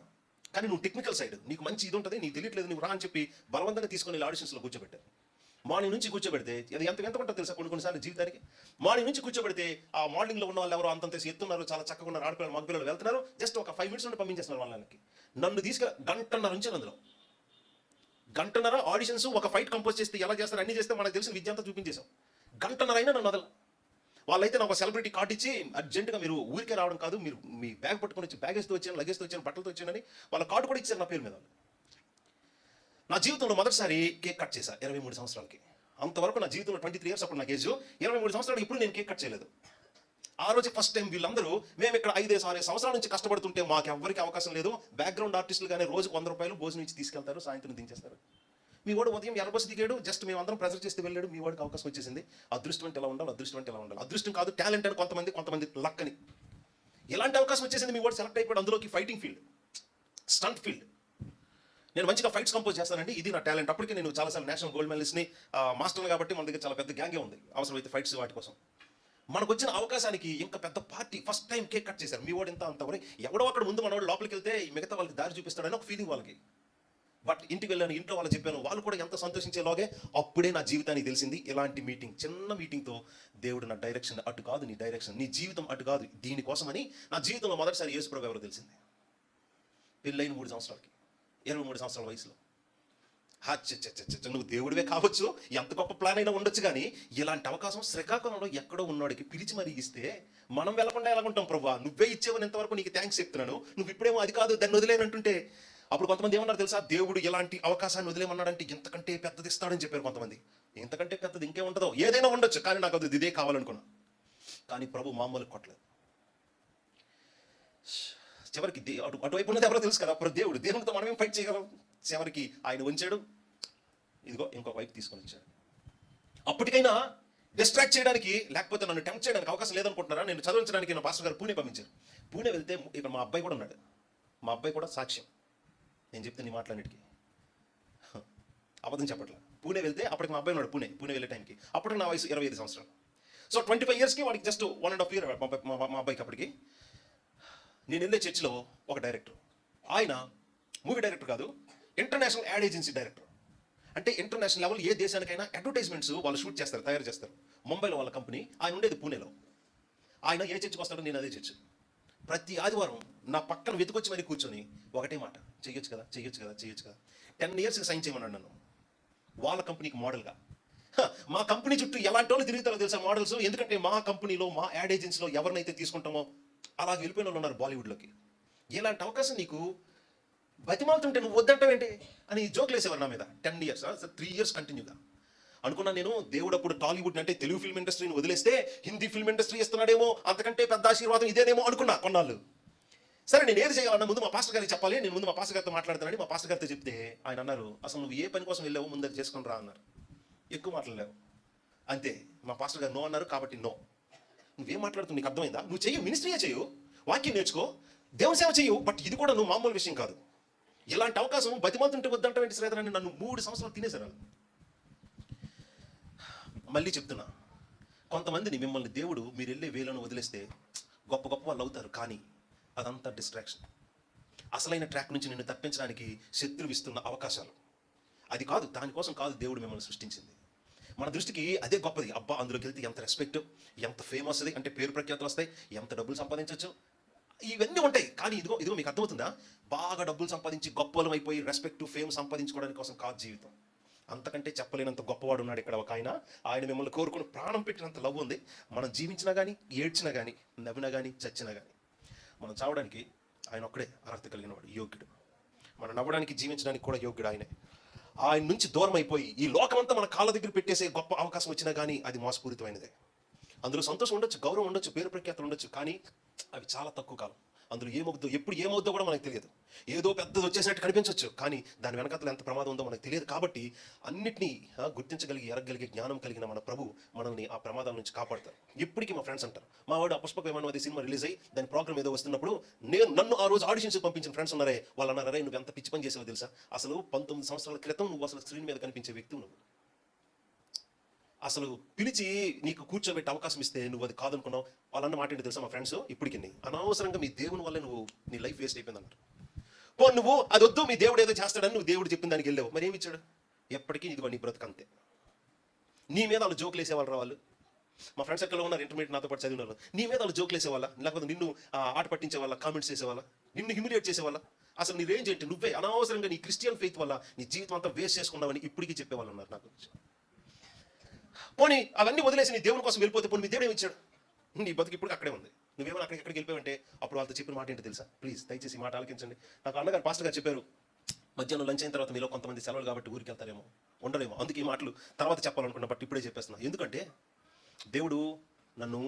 కానీ నువ్వు టెక్నికల్ సైడ్, నీకు మంచి ఇది ఉంటుంది, నీకు తెలియట్లేదు, నువ్వు రా అని చెప్పి బలవంతంగా తీసుకొని ఆడిషన్స్లో కూర్చోబెట్టారు. మార్నింగ్ నుంచి కూర్చోబెడితే అది ఎంత ఉంటుంది తెలుసా? కొన్నిసార్లు జీవితానికి మార్నింగ్ నుంచి కూర్చోబెడితే ఆ మార్నింగ్లో ఉన్న వాళ్ళు ఎవరో అంతంత ఎత్తున్నారు, చాలా చక్కగా ఉన్నారు, ఆడపిల్లలు మగ పిల్లలు వెళ్తున్నారు, జస్ట్ ఒక 5 minutes నుండి పంపించేస్తున్నారు వాళ్ళకి. నన్ను గంటన్నర నుంచి అందులో గంటన్నర ఆడిషన్స్, ఒక ఫైట్ కంపోజ్ చేస్తే ఎలా చేస్తారు అన్ని చేస్తే మనకు తెలిసిన విద్య అంతా చూపించేశాం. గంటన్నర అయినా నన్ను వదల. వాళ్ళైతే నాకు ఒక సెలబ్రిటీ కార్డు ఇచ్చి అర్జెంటుగా మీరు ఊరికే రావడం కాదు, మీరు మీ బ్యాగ్ పట్టుకొని వచ్చి, బ్యాగేజ్తో వచ్చాను, లగేజ్తో వచ్చాను, బట్టలతో వచ్చానని వాళ్ళ కార్డు కూడా ఇచ్చారు నా పేరు మీద. నా జీవితంలో మొదటిసారి కేక్ కట్ చేశా 23 సంవత్సరాలకి. అంతవరకు నా జీవితంలో 23 years అప్పుడు నాకు ఏజ్. 23 సంవత్సరాలు ఇప్పుడు నేను కేక్ కట్ చేయలేదు. ఆ రోజు ఫస్ట్ టైం వీళ్ళందరూ మేము ఇక్కడ 5-6 సంవత్సరాల నుంచి కష్టపడుతుంటే మాకు ఎవరికి అవకాశం లేదు. బ్యాక్గ్రౌండ్ ఆర్టిస్టులు కానీ రోజుకు 100 రూపాయలు భోజనం ఇచ్చి తీసుకెళ్తారు, సాయంత్రం దించేస్తారు. మీ వాడు ఉదయం ఎర్రబస్ దిగాడు, జస్ట్ మేము అందరం ప్రెజర్ చేస్తే వెళ్ళాడు, మీ వాడికి అవకాశం వచ్చేసింది. అదృష్టం అంటే ఎలా ఉండాలి, అదృష్టం అంటే ఎలా ఉండాలి. అదృష్టం కాదు, టాలెంట్ అని కొంతమంది లక్ అని. ఎలాంటి అవకాశం వచ్చేసింది, మీ వాడు సెలెక్ట్ అయిపోయాడు అందులోకి. Fighting field, stunt field. నేను మంచిగా ఫైట్స్ కంపోజ్ చేస్తానండి, ఇది నా టాలెంట్. అప్పటికే నేను చాలాసార్లు నేషనల్ గోల్డ్ మెడలిస్ట్ని, మాస్టర్ని, కాబట్టి మన దగ్గర చాలా పెద్ద గ్యాంగే ఉంది అవసరమైతే ఫైట్స్ వాటి కోసం. మనకు వచ్చిన అవకాశానికి ఇంకా పెద్ద party. First time cake cut చేశారు. మీ వాడు అంత ఎవడో అక్కడ ముందు మనవాడు లోపలికి వెళ్తే మిగతా వాళ్ళకి దారి చూపిస్తాడని ఒక ఫీలింగ్ వాళ్ళకి. బట్ ఇంటికి వెళ్ళాను, ఇంట్లో వాళ్ళు చెప్పాను, వాళ్ళు కూడా ఎంత సంతోషించేలాగే. అప్పుడే నా జీవితానికి తెలిసింది, ఇలాంటి మీటింగ్, చిన్న మీటింగ్తో దేవుడు నా డైరెక్షన్ అటు కాదు, నీ డైరెక్షన్, నీ జీవితం అటు కాదు, దీనికోసమని నా జీవితంలో మొదటిసారి యేసు ప్రభు ఎవరో తెలిసింది. పెళ్ళైన 3 సంవత్సరాలకి, 23 సంవత్సరాల వయసులో. నువ్వు దేవుడివే కావచ్చు, ఎంత గొప్ప ప్లాన్ అయినా ఉండొచ్చు, కానీ ఇలాంటి అవకాశం శ్రీకాకుళంలో ఎక్కడో ఉన్నవాడికి పిలిచి మరీ ఇస్తే మనం వెళ్ళకుండా ఎలాగుంటాం? ప్రభా, నువ్వే ఇచ్చేవని ఎంతవరకు నీకు థ్యాంక్స్ చెప్తున్నాను, నువ్వు ఇప్పుడేమో అది కాదు దాన్ని వదిలేనంటుంటే. అప్పుడు కొంతమంది ఏమన్నారు తెలుసా? దేవుడు ఇలాంటి అవకాశాన్ని వదిలేమన్నాడంటే ఇంతకంటే పెద్దది ఇస్తాడని చెప్పారు కొంతమంది. ఇంతకంటే పెద్దది ఇంకే ఉంటుందో? ఏదైనా ఉండొచ్చు, కానీ నాకు అది ఇదే కావాలనుకున్నా. కానీ ప్రభు మామూలు కొట్టలేదు. చివరికి అటువైపు ఉన్నది ఎవరో తెలుసు కదా, అప్పుడు దేవుడితో మనమేం ఫైట్ చేయగలం? చివరికి ఆయన ఉంచాడు, ఇదిగో ఇంకొక వైపు తీసుకొని వచ్చాడు. అప్పటికైనా డిస్ట్రాక్ట్ చేయడానికి, లేకపోతే నన్ను టెంప్ట్ చేయడానికి అవకాశం లేదనుకుంటున్నారా? నేను చదివించడానికి నా పాస్టర్ గారు పూణే పంపించారు. పూణే వెళ్తే ఇక్కడ మా అబ్బాయి కూడా ఉన్నాడు. మా అబ్బాయి కూడా సాక్ష్యం. నేను చెప్తే నీ మాటలన్నిటికీ అబద్ధం చెప్పట్లా. పూణే వెళ్తే అప్పటికి మా అబ్బాయి ఉన్నాడు. పూణే వెళ్ళే టైంకి అప్పటికి నా వయసు 25 సంవత్సరాలు. సో 25 yearsకి వాడికి జస్ట్ 1.5 year మా అబ్బాయికి. అప్పటికి నేను వెళ్ళే చర్చిలో ఒక డైరెక్టర్, ఆయన మూవీ డైరెక్టర్ కాదు, ఇంటర్నేషనల్ యాడ్ ఏజెన్సీ డైరెక్టర్. అంటే ఇంటర్నేషనల్ లెవెల్ ఏ దేశానికైనా అడ్వర్టైజ్మెంట్స్ వాళ్ళు షూట్ చేస్తారు, తయారు చేస్తారు. ముంబైలో వాళ్ళ కంపెనీ, ఆయన ఉండేది పూణేలో. ఆయన ఏ చర్చికి వస్తాడో నేను అదే చర్చ్. ప్రతి ఆదివారం నా పక్కన వెతుకొచ్చి మరి కూర్చొని ఒకటే మాట, చెయ్యొచ్చు కదా 10 yearsకి సైన్ చేయమన్నాడు నన్ను, వాళ్ళ కంపెనీకి మోడల్గా. మా కంపెనీ చుట్టూ ఎలాంటి వాళ్ళు తిరుగుతారో తెలుసా మోడల్స్? ఎందుకంటే మా కంపెనీలో, మా యాడ్ ఏజెన్సీలో ఎవరినైతే తీసుకుంటామో అలాగే వెళ్ళిపోయిన వాళ్ళు ఉన్నారు బాలీవుడ్లోకి. ఇలాంటి అవకాశం నీకు బతిమాలుతుంటే నువ్వు వద్దంటావేంటి అని జోకులు వేసేవారు నా మీద. 10 years, 3 years కంటిన్యూగా. అనుకున్నాను నేను, దేవుడు అప్పుడు టాలీవుడ్ అంటే తెలుగు ఫిల్మ్ ఇండస్ట్రీని వదిలేస్తే హిందీ ఫిల్మ్ ఇండస్ట్రీ ఇస్తున్నాడేమో, అంతకంటే పెద్ద ఆశీర్వాదం ఇదేనేమో అనుకున్నా కొన్నాళ్ళు. సరే నేను ఏది చేయాలన్నా ముందు మా పాస్టర్ గారికి చెప్పాలి, నేను ముందు మా పాస్టర్ గారితో మాట్లాడతానని మా పాస్టర్ గారితో చెప్తే ఆయన అన్నారు, అసలు నువ్వు ఏ పని కోసం వెళ్ళావు ముందర చేసుకొని రా అన్నారు. ఎక్కువ మాట్లాడలేవు అంతే. మా పాస్టర్ గారు నో అన్నారు, కాబట్టి నో. నువ్వేం మాట్లాడుతున్నావు, నీకు అర్థమైందా? నువ్వు చెయ్యి, మినిస్ట్రీయే చేయు, వాక్యం నేర్చుకో, దేవుని సేవ చేయు, బట్ ఇది కూడా నువ్వు మామూలు విషయం కాదు. ఇలాంటి అవకాశం బతిమాలుతుంటే వద్దంటావేంటి శ్రీధర్ అని నన్ను 3 సంవత్సరాలు తినేశారు. మళ్ళీ చెప్తున్నా, కొంతమందిని మిమ్మల్ని దేవుడు మీరు వెళ్ళే వేలను వదిలేస్తే గొప్ప వాళ్ళు అవుతారు, కానీ అదంతా డిస్ట్రాక్షన్. అసలైన ట్రాక్ నుంచి నిన్ను తప్పించడానికి శత్రువు ఇస్తున్న అవకాశాలు. అది కాదు, దానికోసం కాదు దేవుడు మిమ్మల్ని సృష్టించింది. మన దృష్టికి అదే గొప్పది. అబ్బా, అందులోకి వెళ్తే ఎంత రెస్పెక్ట్, ఎంత ఫేమ్ వస్తుంది, అంటే పేరు ప్రఖ్యాతులు వస్తాయి, ఎంత డబ్బులు సంపాదించవచ్చు, ఇవన్నీ ఉంటాయి. కానీ ఇదిగో మీకు అర్థమవుతుందా? బాగా డబ్బులు సంపాదించి గొప్పలం అయిపోయి రెస్పెక్ట్, ఫేమ్ సంపాదించుకోవడానికి కోసం కాదు జీవితం. అంతకంటే చెప్పలేనంత గొప్పవాడు ఉన్నాడు ఇక్కడ ఒక ఆయన మిమ్మల్ని కోరుకుని ప్రాణం పెట్టినంత లవ్ ఉంది. మనం జీవించినా కానీ, ఏడ్చినా కానీ, నవ్వినా కానీ, చచ్చినా కానీ, మనం చావడానికి ఆయన ఒక్కడే అర్హత కలిగిన వాడు, యోగ్యుడు. మనం నవ్వడానికి, జీవించడానికి కూడా యోగ్యుడు ఆయనే. ఆయన నుంచి దూరం అయిపోయి ఈ లోకమంతా మన కాళ్ళ దగ్గర పెట్టేసే గొప్ప అవకాశం వచ్చినా కానీ అది మోసపూరితమైనదే. అందులో సంతోషం ఉండొచ్చు, గౌరవం ఉండొచ్చు, పేరు ప్రఖ్యాతులు ఉండొచ్చు, కానీ అవి చాలా తక్కువ కాలం. అందులో ఏమవుద్దో, ఎప్పుడు ఏమవుద్దో కూడా మనకు తెలియదు. ఏదో పెద్దది వచ్చేసినట్టు కనిపించవచ్చు, కానీ దాని వెనకాతలు ఎంత ప్రమాదం ఉందో మనకు తెలియదు. కాబట్టి అన్నిటినీ గుర్తించగలిగి, ఎరగలిగే జ్ఞానం కలిగిన మన ప్రభు మనల్ని ఆ ప్రమాదాల నుంచి కాపాడతారు. ఇప్పటికీ మా ఫ్రెండ్స్ అంటారు, మా వాడు అపుష్పక విమానం అది సినిమా రిలీజ్ అయ్యి దాని ప్రోగ్రామ్ ఏదో వస్తున్నప్పుడు నన్ను ఆ రోజు ఆడిషన్స్ పంపించిన ఫ్రెండ్స్ ఉన్నారే, వాళ్ళు అన్నారు, అరే నువ్వు ఎంత పిచ్చి పని చేసావో తెలుసా, అసలు 19 సంవత్సరాల క్రితం నువ్వు అసలు స్క్రీన్ మీద కనిపించే వ్యక్తి నువ్వు. అసలు పిలిచి నీకు కూర్చోబెట్టి అవకాశం ఇస్తే నువ్వు అది కాదనుకున్నావు. వాళ్ళన్న మాట ఏంటి తెలుసా మా ఫ్రెండ్స్ ఇప్పటికి, అనవసరంగా మీ దేవుని వల్లే నువ్వు నీ లైఫ్ వేస్ట్ అయిపోయింది అన్నారు. నువ్వు అది వద్దు, మీ దేవుడు ఏదో చేస్తాడని నువ్వు దేవుడు చెప్పిన దానికి వెళ్ళావు, మరి ఏమి ఇచ్చాడు? ఎప్పటికీ ఇదిగో నీ బ్రతుకు అంతే. నీ మీద వాళ్ళు జోకులు వేసేవాళ్ళు రా వాళ్ళు. మా ఫ్రెండ్ సర్కిల్లో ఉన్నారు, ఇంటర్మీడియట్ నాతో పాటు చదివిన వాళ్ళు. నీ మీద వాళ్ళు జోకులు వేసేవాళ్ళ, లేకపోతే నిన్ను ఆట పట్టించే వాళ్ళ, కామెంట్స్ చేసేవాళ్ళ, నిన్ను హ్యూమిలియేట్ చేసేవాళ్ళ. అసలు నీ రేంజ్ ఏంటి, నువ్వే అనవసరంగా నీ క్రిస్టియన్ ఫెయిత్ వల్ల నీ జీవితం అంతా వేస్ట్ చేసుకున్నావని ఇప్పటికీ చెప్పేవాళ్ళు ఉన్నారు నాకు. పోనీ అవన్నీ వదిలేసి నీ దేవుని కోసం వెళ్ళిపోతే పోనీ మీ దేవుడు ఏమి ఇచ్చాడు? నీ బతుకు ఇప్పుడు అక్కడే ఉంది. నువ్వేమో ఎక్కడికి వెళ్ళిపోయావంటే అప్పుడు వాళ్ళతో చెప్పిన మాట ఏంటో తెలుసా? ప్లీజ్ దయచేసి ఈ మాట ఆలకించండి. నాకు అన్నగారు పాస్టర్ గారు చెప్పారు, మధ్యాహ్నం లంచ్ అయిన తర్వాత మీలో కొంతమంది సెలవులు కాబట్టి ఊరికి వెళ్తారేమో, ఉండరేమో, అందుకే ఈ మాటలు తర్వాత చెప్పాలనుకున్నా, బట్ ఇప్పుడే చెప్పేస్తున్నా. ఎందుకంటే దేవుడు నన్ను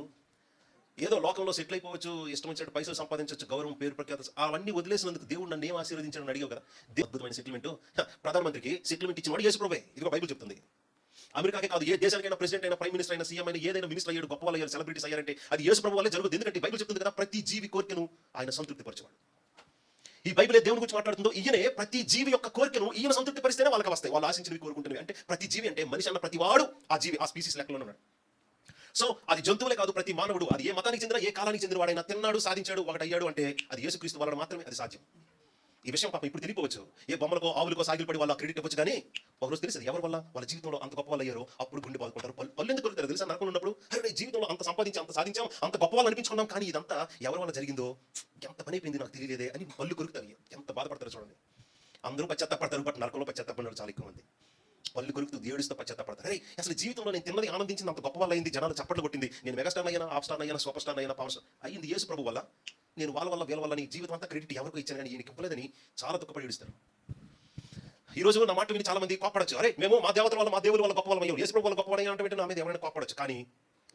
ఏదో లోకంలో సెటిల్ అయిపోవచ్చు, ఇష్టం వచ్చినట్టు పైసలు సంపాదించవచ్చు, గౌరవం, పేరు, ప్రఖ్యాత అవన్నీ వదిలేసినందుకు దేవుడు నన్ను ఏం ఆశీర్వదించాడని అడిగావు కదా. అద్భుతమైన సెటిల్మెంట్. ప్రధానమంత్రికి సెటిల్మెంట్ ఇచ్చిన వాడు యేసు ప్రభువే. ఇదిగో బైబిల్ చెప్తుంది. అమెరికాకే కాదు, ఏ దేశానికైనా ప్రెసిడెంట్ అయినా, ప్రైమ్ మినిస్టర్ అయినా, సీఎం అయినా, ఏదైనా మినిస్టర్ అయ్యాడు, గొప్ప వాళ్ళు అయ్యారు, సెలబ్రిటీస్ అయ్యారంటే అది యేసు ప్రభు వల్లే జరుగుతుంది. ఎందుకంటే బైబిల్ చెప్తుంది కదా, ప్రతి జీవి కోరికను ఆయన సంతృప్తి పరిచేవాడు. ఈ బైబిల్ దేవుని గురించి మాట్లాడుతుందో, ఈయనే ప్రతి జీవి యొక్క కోరికను ఈయన సంతృప్తి పరిస్తేనే వాళ్ళకి వస్తాయి, వాళ్ళు ఆశించినవి కోరుకుంటున్నవి. అంటే ప్రతి జీవి అంటే మనిషి అన్న ప్రతి వాడు ఆ జీవి, ఆ స్పీసీస్ లెక్కలో ఉన్నాడు. సో అది జంతువులే కాదు, ప్రతి మానవుడు, అది ఏ మతానికి చెందిన, ఏ కాలానికి చెందిన వాడైనా తిన్నాడు, సాధించాడు, ఒకటి అయ్యాడు అంటే అది యేసుక్రీస్తు వలన మాత్రమే అది సాధ్యం. ఈ విషయం పాపం ఇప్పుడు తెలియపోవచ్చు, ఏ బొమ్మలకో ఆవులకో సాగిలపడి వాళ్ళ క్రెడిట్ ఇవ్వచ్చు, కానీ ఒకరోజు తెలుస్తుంది ఎవరి వల్ల వాళ్ళ జీవితంలో అంత గొప్ప వాళ్ళు అయ్యారో అప్పుడు గుండె బాదుకుంటారు. పళ్ళు ఎందుకు కొడుతారు తెలుసా? నరకంలో ఉన్నప్పుడు అరే జీవితంలో అంత సంపాదించి, అంత సాధించాం, అంత గొప్ప వాళ్ళు అనిపించుకున్నాం, కానీ ఇదంతా ఎవరి వల్ల జరిగిందో, ఎంత పని అయిపోయింది నాకు తెలియలేదే అని పళ్ళు కొరుకుతారు. ఎంత బాధపడతారు చూడండి. అందరూ పశ్చాత్తాపడతారు, బట్ నరకంలో పశ్చాత్తాపడినారు చాలా ఎక్కువ మంది. పళ్ళు కొరుకుతూ ఏడుస్తూ పశ్చాత్తాపడతారు. అరే అసలు జీవితంలో నేను తిన్నది ఆనందించింది, అంత గొప్ప వాళ్ళు అయింది, జనాలు చప్పట్లు కొట్టింది, నేను మెగాస్టార్ అయ్యానా, హాఫ్ స్టార్ అయ్యానా, సూపర్ స్టార్ అయ్యానా, పవర్ స్టార్ అయ్యింది యేసు ప్రభు వల్ల. నేను వాళ్ళ వల్ల వీళ్ళ వల్ల నీ జీవితం అంతా క్రెడిట్ ఎవరికో ఇచ్చాను కానీ ఈయనకి ఇవ్వలేదని చాలా దుఃఖపడి ఏడుస్తారు. ఈ రోజు నా మాట విని చాలా మంది కోపడచ్చు, అరే మేము మా దేవతల వల్ల, మా దేవుల వల్ల గొప్ప వాళ్ళం అయ్యాం, యేసు ప్రభు వల్ల గొప్ప వాళ్ళం అంటే నా మీద ఎవరైనా కోపడచ్చు. కానీ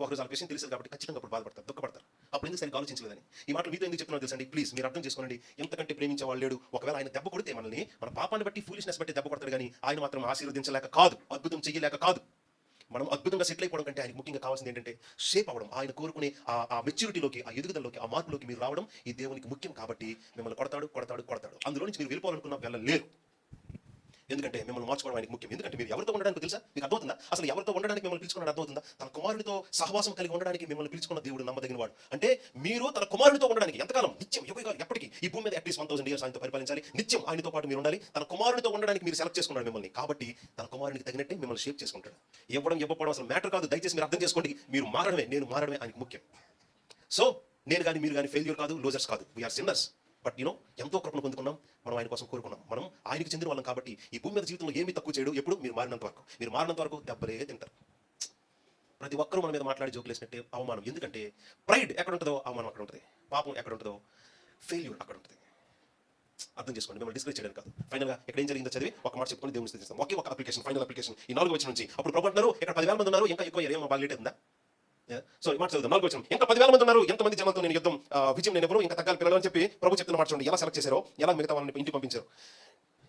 ఒకరోజు ఆ విషయం తెలుసు కాబట్టి ఖచ్చితంగా అప్పుడు బాధపడతారు, దుఃఖపడతారు. అప్పుడు ఎందుకు సరిగ్గా ఆలోచించలేదని ఈ మాటలు మీతో ఎందుకు చెప్తున్నాను తెలుసండి? ప్లీజ్ మీరు అర్థం చేసుకోండి. ఎంతకంటే ప్రేమించే వాళ్ళు లేడు. ఒకవేళ ఆయన దెబ్బ కొడితే మనల్ని మన పాపాన్ని బట్టి, ఫూలిష్నెస్ బట్టి దెబ్బ కొడతాడు, కానీ ఆయన మాత్రం ఆశీర్వదించలేక కాదు, అద్భుతం చేయలేక కాదు. మనం అద్భుతంగా సెటిల్ అయిపోవడం కంటే ఆయనకు ముఖ్యంగా కావాల్సింది ఏంటంటే షేప్ అవ్వడం, ఆయన కోరుకునే ఆ మెచ్యూరిటీలోకి, ఆ ఎదుగుదలలోకి, ఆ మార్పులోకి మీరు రావడం ఈ దేవునికి ముఖ్యం. కాబట్టి మిమ్మల్ని కొడతాడు కొడతాడు కొడతాడు, అందులో నుంచి మీరు వెళ్ళిపోవాలనుకున్నా వెళ్ళలేరు. ఎందుకంటే మిమ్మల్ని మార్చుకోవడం ఆయనకు ముఖ్యం. ఎందుకంటే మీరు ఎవరితో ఉండడానికి తెలుసా? మీకు అర్థమవుతుందా? అసలు ఎవరితో ఉండడానికి మిమ్మల్ని పిలుచుకున్నాడు అర్థమవుతుందా? తన కుమారుడితో సహవాసం కలిగి ఉండడానికి మిమ్మల్ని పిలుచుకున్న దేవుడు నమ్మదగిన వాడు. అంటే మీరు తన కుమారుడితో ఉండడానికి ఎంతకాలం, నిత్యం, యుగయుగాలు, ఎప్పటికీ ఈ భూమి మీద అట్లీస్ట్ 1000 years ఆయనతో పరిపాలించాలి, నిత్యం ఆయనతో పాటు మీరు ఉండాలి. తన కుమారుడితో ఉండడానికి మీరు సెలెక్ట్ చేసుకున్నాడు మిమ్మల్ని. కాబట్టి తన కుమారుడికి తగినట్టే మిమ్మల్ని షేప్ చేసుకుంటాడు. ఇవ్వకపోవడం అసలు మ్యాటర్ కాదు. దయచేసి మీరు అర్థం చేసుకోండి. మీరు మారడమే, నేను మారడమే ఆయనకు ముఖ్యం. సో నేను కానీ మీరు కానీ ఫెయిల్యూర్ కాదు, లూజర్స్ కాదు, వీఆర్ సిన్నర్స్. బట్ ఎంతో కృపను పొందుకున్నాం, మనం ఆయన కోసం కోరుకున్నాం, మనం ఆయనకి చెందిన వాళ్ళం. కాబట్టి ఈ భూమి మీద జీవితంలో ఏమీ తక్కువ చేయడు. ఎప్పుడు మీరు మారినంత వరకు, మీరు మారినంత వరకు దెబ్బలే తింటారు. ప్రతి ఒక్కరూ మన మీద మాట్లాడి జోకులేసినట్టే అవమానం. ఎందుకంటే ప్రైడ్ ఎక్కడ ఉంటుందో అవమానం అక్కడ ఉంటుంది, పాపం ఎక్కడ ఉంటుందో ఫెయిల్యూర్ అక్కడ ఉంటుంది. అర్థం చేసుకోండి, మిమ్మల్ని డిస్కరేజ్ చేయడానికి కాదు. ఫైనల్గా ఇక్కడ ఏం జరిగిందో చదివి ఒక మాట చెప్పుకొని దేవుని స్తుతిస్తాం. ఒకే ఒక అప్లికేషన్, ఫైనల్ అప్లికేషన్, ఈ 4వ వచనం నుంచి. అప్పుడు ప్రభు అంటున్నారు, ఇక్కడ 10,000 మంది ఉన్నారు, ఇంకా ఎక్కువ ఏమో బాగా లేట్ ఉందా? సో ఈ మాట చదువుతాం. 4వ వచనం, ఇంకా 10,000 మంది ఉన్నారు, ఎంతమంది జనాలతో నేను యుద్ధం విజయం నేను ఎవరు, ఇంకా తగ్గాలి పిల్లలు అని చెప్పి ప్రభు చెప్తున్న మాట చూడండి. ఎలా సెలెక్ట్ చేశారో, ఎలా మిగతా వాళ్ళని ఇంటికి పంపించారు.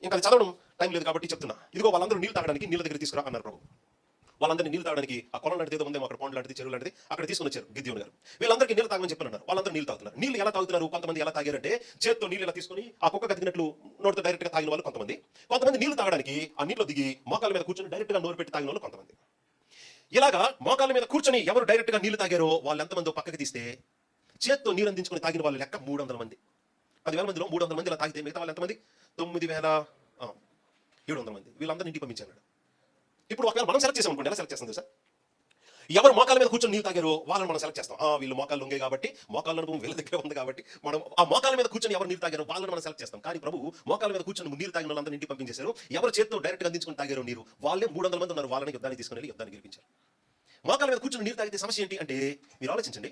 ఇంకా అది చదవడం టైం లేదు కాబట్టి చెప్తున్నా. ఇదిగో వాళ్ళందరూ నీళ్ళు తాగడానికి నీళ్ళ దగ్గర తీసుకురా అన్నారు ప్రభు. వాళ్ళందరినీ నీళ్ళు తాగడానికి ఆ కొలం లాంటిది ఏదో ఉందేమో, అక్కడ పాండ్ లాంటిది, చెరువు లాంటిది అక్కడ తీసుకుని వచ్చారు గిద్యోను గారు. వీళ్ళందరికీ నీళ్ళు తాగమని చెప్పన్నారు. వాళ్ళందరూ నీళ్ళు తాగుతున్నారు. నీళ్ళు ఎలా తాగుతున్నారు? కొంతమంది ఎలా తాగారంటే చేత్తో నీళ్ళు ఇలా తీసుకుని ఆ కుక్క కతికినట్లు నోటితో డైరెక్ట్ గా తాగిన వాళ్ళు కొంతమంది నీళ్ళు తాగడానికి ఆ నీళ్ళు దిగి మోకాల మీద కూర్చొని డైరెక్ట్ గా నోరు పెట్టి తాగిన వాళ్ళు కొంతమంది. ఇలాగా మోకాల మీద కూర్చొని ఎవరు డైరెక్ట్ గా నీళ్లు తాగారో వాళ్ళు ఎంతమందో పక్కకి తీస్తే చేత్తో నీరు అందించుకుని తాగిన వాళ్ళు లెక్క 300 మంది. 10,000 మందిలో 300 మంది ఇలా తాగితే మిగతా వాళ్ళు ఎంతమంది? 9,700 మంది. వీళ్ళందరూ ఇంటికి పంపించారు. ఇప్పుడు ఒకవేళ మనం సెలెక్ట్ చేసాం అనుకోండి, ఎలా సెలెక్ట్ చేస్తాం సార్? ఎవరు మోకాల మీద కూర్చొని నీళ్ళు తాగారో వాళ్ళని మనం సెలెక్ట్ చేస్తాం. వీళ్ళు మోకాలు ఉంగే కాబట్టి, మోకాళ్ళ అనుభవం వీళ్ళ దగ్గర ఉంది కాబట్టి మనం ఆ మోకాల మీద కూర్చొని ఎవరు నీళ్ళు తాగారో వాళ్ళని మనం సెలెక్ట్ చేస్తాం. కానీ ప్రభు మోకాల మీద కూర్చొని నీళ్ళు తాగిన వాళ్ళందరూ ఇంటికి పంపించేశారు. ఎవరు చేత్తో డైరెక్ట్ గా అందించుకుని తాగారో నీరు వాళ్ళే 300 మంది ఉన్నారు. వాళ్ళని యుద్ధానికి తీసుకుని వెళ్ళి యుద్ధాన్ని గెలిపించారు. మోకాల మీద కూర్చొని నీరు తాగితే సమస్య ఏంటి అంటే, మీరు ఆలోచించండి,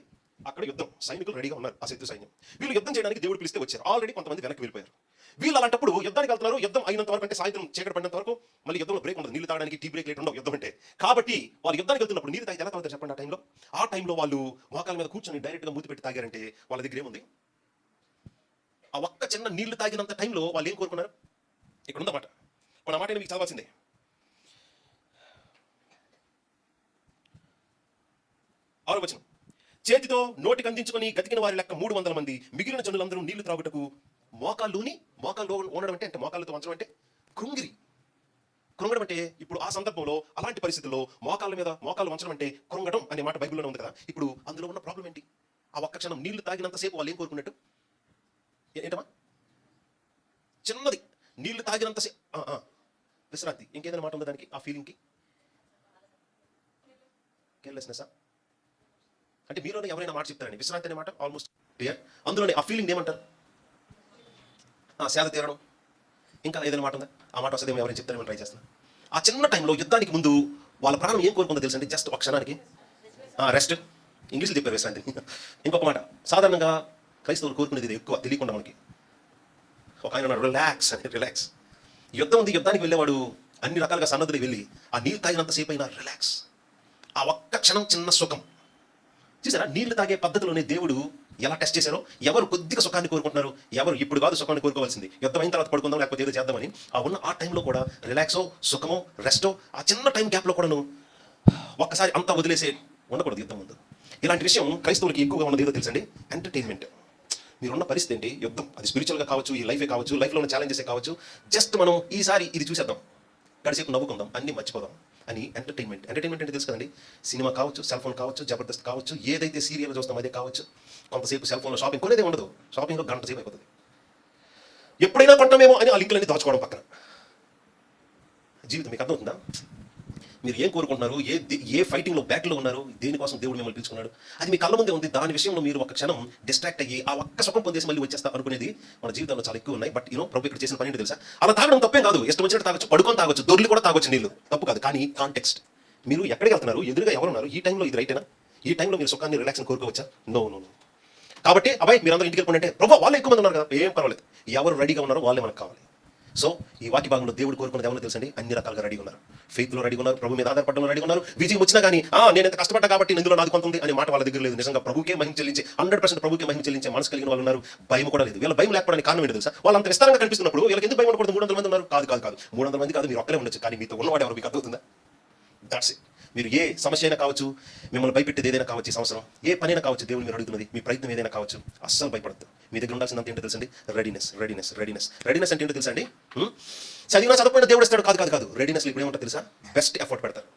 అక్కడ యుద్ధం, సైనికులు రెడీగా ఉన్నారు, ఆ శత్రు సైన్యం. వీళ్ళు యుద్ధం చేయడానికి దేవుడు పిలిస్తే వచ్చారు. ఆల్రెడీ కొంతమంది వెనక్కి వెళ్ళిపోయారు. వీళ్ళు అలాంటప్పుడు యుద్ధానికి వెళ్తున్నారు. యుద్ధం అయినంత వరకు, అంటే సాయంత్రం చీకటి పడినంత వరకు మళ్ళీ యుద్ధంలో బ్రేక్ ఉండదు. నీళ్ళు తాగడానికి టీ బ్రేక్ లేట్ ఉండవు యుద్ధం అంటే. కాబట్టి వాళ్ళు యుద్ధానికి వెళ్తున్నప్పుడు నీళ్ళు తాగితే ఎలా తాగుతారు చెప్పండి? ఆ టైంలో వాళ్ళు మోకాల మీద కూర్చొని డైరెక్ట్ గా మూతి పెట్టి తాగారంటే వాళ్ళ దగ్గర ఏముంది? ఆ ఒక్క చిన్న నీళ్లు తాగినంత టైంలో వాళ్ళు ఏం కోరుకున్నారు? ఇక్కడ ఉందన్నమాట. కొన్ని మాట మీకు చదవాల్సిందే. 6వ వచనం, చేతితో నోటికి అందించుకొని గతికిన వారి లెక్క 300 మంది. మిగిలిన జనులందరూ నీళ్లు త్రాగుటకు మోకాళ్ళు ఉండడం అంటే మోకాళ్ళతో వంచడం అంటే కృంగడం అంటే, ఇప్పుడు ఆ సందర్భంలో అలాంటి పరిస్థితుల్లో మోకాళ్ళు వంచడం అంటే కృంగడం అనే మాట బైబిల్లో ఉంది కదా. ఇప్పుడు అందులో ఉన్న ప్రాబ్లం ఏంటి? ఆ ఒక్క క్షణం నీళ్లు తాగినంతసేపు వాళ్ళు ఏం కోరుకున్నట్టు? ఏంటమ్మా? చిన్నది, నీళ్లు తాగినంతసేపు విశ్రాంతి. ఇంకేదైనా మాట ఉంది దానికి, ఆ ఫీలింగ్కి? కేర్లెస్నెస్. అంటే మీలోనే ఎవరైనా మాట చెప్తారండి, విశ్రాంతి అనే మాట ఆల్మోస్ట్ క్లియర్. అందులోనే ఆ ఫీలింగ్ ఏమంటారు? సేద తీరడం. ఇంకా ఏదైనా మాట ఉందా? ఆ మాట వస్తుందేమో ఎవరైనా చెప్తారేమో ట్రై చేస్తున్నా. ఆ చిన్న టైంలో యుద్ధానికి ముందు వాళ్ళ ప్రాణం ఏం కోరుకుందో తెలుసండి? జస్ట్ ఒక క్షణానికి రెస్ట్. ఇంగ్లీష్లో చెప్పారు విశ్రాంతి. ఇంకొక మాట, సాధారణంగా క్రైస్తవులు కోరుకునేది ఇది ఎక్కువ తెలియకుండా మనకి. ఒక ఆయన ఉన్నాడు, రిలాక్స్ అని. రిలాక్స్. యుద్ధం ఉంది, యుద్ధానికి వెళ్ళేవాడు అన్ని రకాలుగా సన్నద్ధులు వెళ్ళి ఆ నీళ్ళు తాగినంతసేపు అయినా రిలాక్స్. ఆ ఒక్క క్షణం చిన్న సుఖం. చూసారా, నీళ్లు తాగే పద్ధతిలోనే దేవుడు ఎలా టెస్ట్ చేశారో. ఎవరు కొద్దిగా సుఖాన్ని కోరుకుంటున్నారు, ఎవరు ఇప్పుడు కాదు సుఖాన్ని కోరుకోవాల్సింది, యుద్ధం అయిన తర్వాత పడుకుందాం లేకపోతే ఏదో చేద్దామని ఆ టైంలో కూడా రిలాక్సో, సుఖమో, రెస్టో, ఆ చిన్న టైం గ్యాప్లో కూడాను ఒక్కసారి అంతా వదిలేసే ఉండకూడదు యుద్ధం ముందు. ఇలాంటి విషయం క్రైస్తవులకి ఎక్కువగా ఉన్నది ఏదో తెలుసండి, ఎంటర్టైన్మెంట్. మీరున్న పరిస్థితి ఏంటి, యుద్ధం, అది స్పిరిచువల్గా కావచ్చు, ఈ లైఫే కావచ్చు, లైఫ్లో ఉన్న ఛాలెంజెసే కావచ్చు. జస్ట్ మనం ఈసారి ఇది చూసేద్దాం, గడిసేపు నవ్వుకుందాం, అన్ని మర్చిపోదాం అని ఎంటర్టైన్మెంట్. ఎంటర్టైన్మెంట్ అంటే తెలుసు కదండి, సినిమా కావచ్చు, సెల్ ఫోన్ కావచ్చు, జబర్దస్త్ కావచ్చు, ఏదైతే సీరియల్ చూస్తాం అదే కావచ్చు. కొంతసేపు సెల్ ఫోన్లో షాపింగ్ కొనేదే ఉండదు, షాపింగ్లో గంట సేపు అయిపోతుంది. ఎప్పుడైనా కొంటామేమో అని ఆ లింకులన్నీ దాచుకోవడం పక్కన. జీవితం మీకు అర్థమవుతుందా? మీరు ఏం కోరుకుంటున్నారు, ఏ ఫైటింగ్లో బ్యాక్లో ఉన్నారు, దేనికోసం దేవుడు మిమ్మల్ని పిలుచుకున్నాడు, అది మీ కళ్ళ ముందే ఉంది. దాని విషయంలో మీరు ఒక క్షణం డిస్ట్రాక్ట్ అయ్యి ఆ ఒక్క సుఖం పొందేసి మళ్ళీ వచ్చేస్తా అనుకునేది మన జీవితంలో చాలా ఎక్కువ ఉన్నాయి. బట్ ప్రభు ఇక్కడ చేసిన పని ఏంటో తెలుసా? అలా తాగడం తప్పేం కాదు, ఇష్టం వచ్చినట్టు తాగొచ్చు, పడుకొని తాగొచ్చు, దొర్లు కూడా తాగొచ్చు, నీళ్ళు తప్పు కాదు. కానీ కాంటెక్స్ట్, మీరు ఎక్కడికి వెళ్తున్నారు, ఎదురుగా ఎవరున్నారు, ఈ టైంలో ఇది రైటేనా? ఈ టైంలో మీరు సుఖాన్ని, రిలాక్స్ని కోరుకోవచ్చా? నో. కాబట్టి అబ్బాయి మీరు అందరూ ఇంటికి వెళ్ళిపోండి అంటే, ప్రభు వాళ్ళు ఎక్కువ మంది ఉన్నారు కదా, ఏం పర్వాలేదు, ఎవరు రెడీగా ఉన్నారో వాళ్ళే మనకు కావాలి. సో ఈ వాక్య భాగంలో దేవుడు కోరుకున్నది ఎవరో తెలుసండి, అన్ని రకాలుగా రెడీగా ఉన్నారు. ఫెయిత్లో రెడీగా ఉన్నారు, ప్రభు మీద ఆధారపడడంలో రెడీగా ఉన్నారు. విజయం వచ్చినా కానీ నేను ఎంత కష్టపడ్డా కాబట్టి ఇందులో నాది కొంత ఉంది అనే మాట వాళ్ళ దగ్గర లేదు. నిజంగా ప్రభుకే మహిమ చెల్లించే 100% ప్రభుకే మహిమ చెల్లించే మనసు కలిగిన వాళ్ళు ఉన్నారు. భయం కూడా లేదు. వీళ్ళ భయం లేకపోవడానికి కారణం ఏంటో తెలుసా? వాళ్ళు అంత విస్తారంగా కనిపిస్తున్నప్పుడు వీళ్ళకి ఎందుకు భయం ఉండకూడదు? 300 మంది ఉన్నారు. కాదు 300 మంది కాదు, మీరు ఒక్కరే ఉండొచ్చు, కానీ మీతో ఉన్నవాడు ఎవరు మీకు అర్థమవుతుందా? That's it. మీరు ఏ సమస్య అయినా కావచ్చు, మిమ్మల్ని భయపెట్టేది ఏదైనా కావచ్చు, ఈ సంవత్సరం ఏ పనైనా కావచ్చు, దేవుడు మీరు అడుగుతున్నది, మీ ప్రయత్నం ఏదైనా కావచ్చు, అస్సలు భయపడద్దు. మీ దగ్గర ఉండాల్సిందంత ఏంటో తెలుసండి, రెడీనెస్. రెడీనెస్ అంటే ఏంటో తెలుసా అండి? చదివినా చదవకపోయినా దేవుడు ఇస్తాడు, కాదు. రెడీనెస్లో ఇప్పుడు ఏమంటారు తెలుసా? బెస్ట్ ఎఫర్ట్ పెడతారు.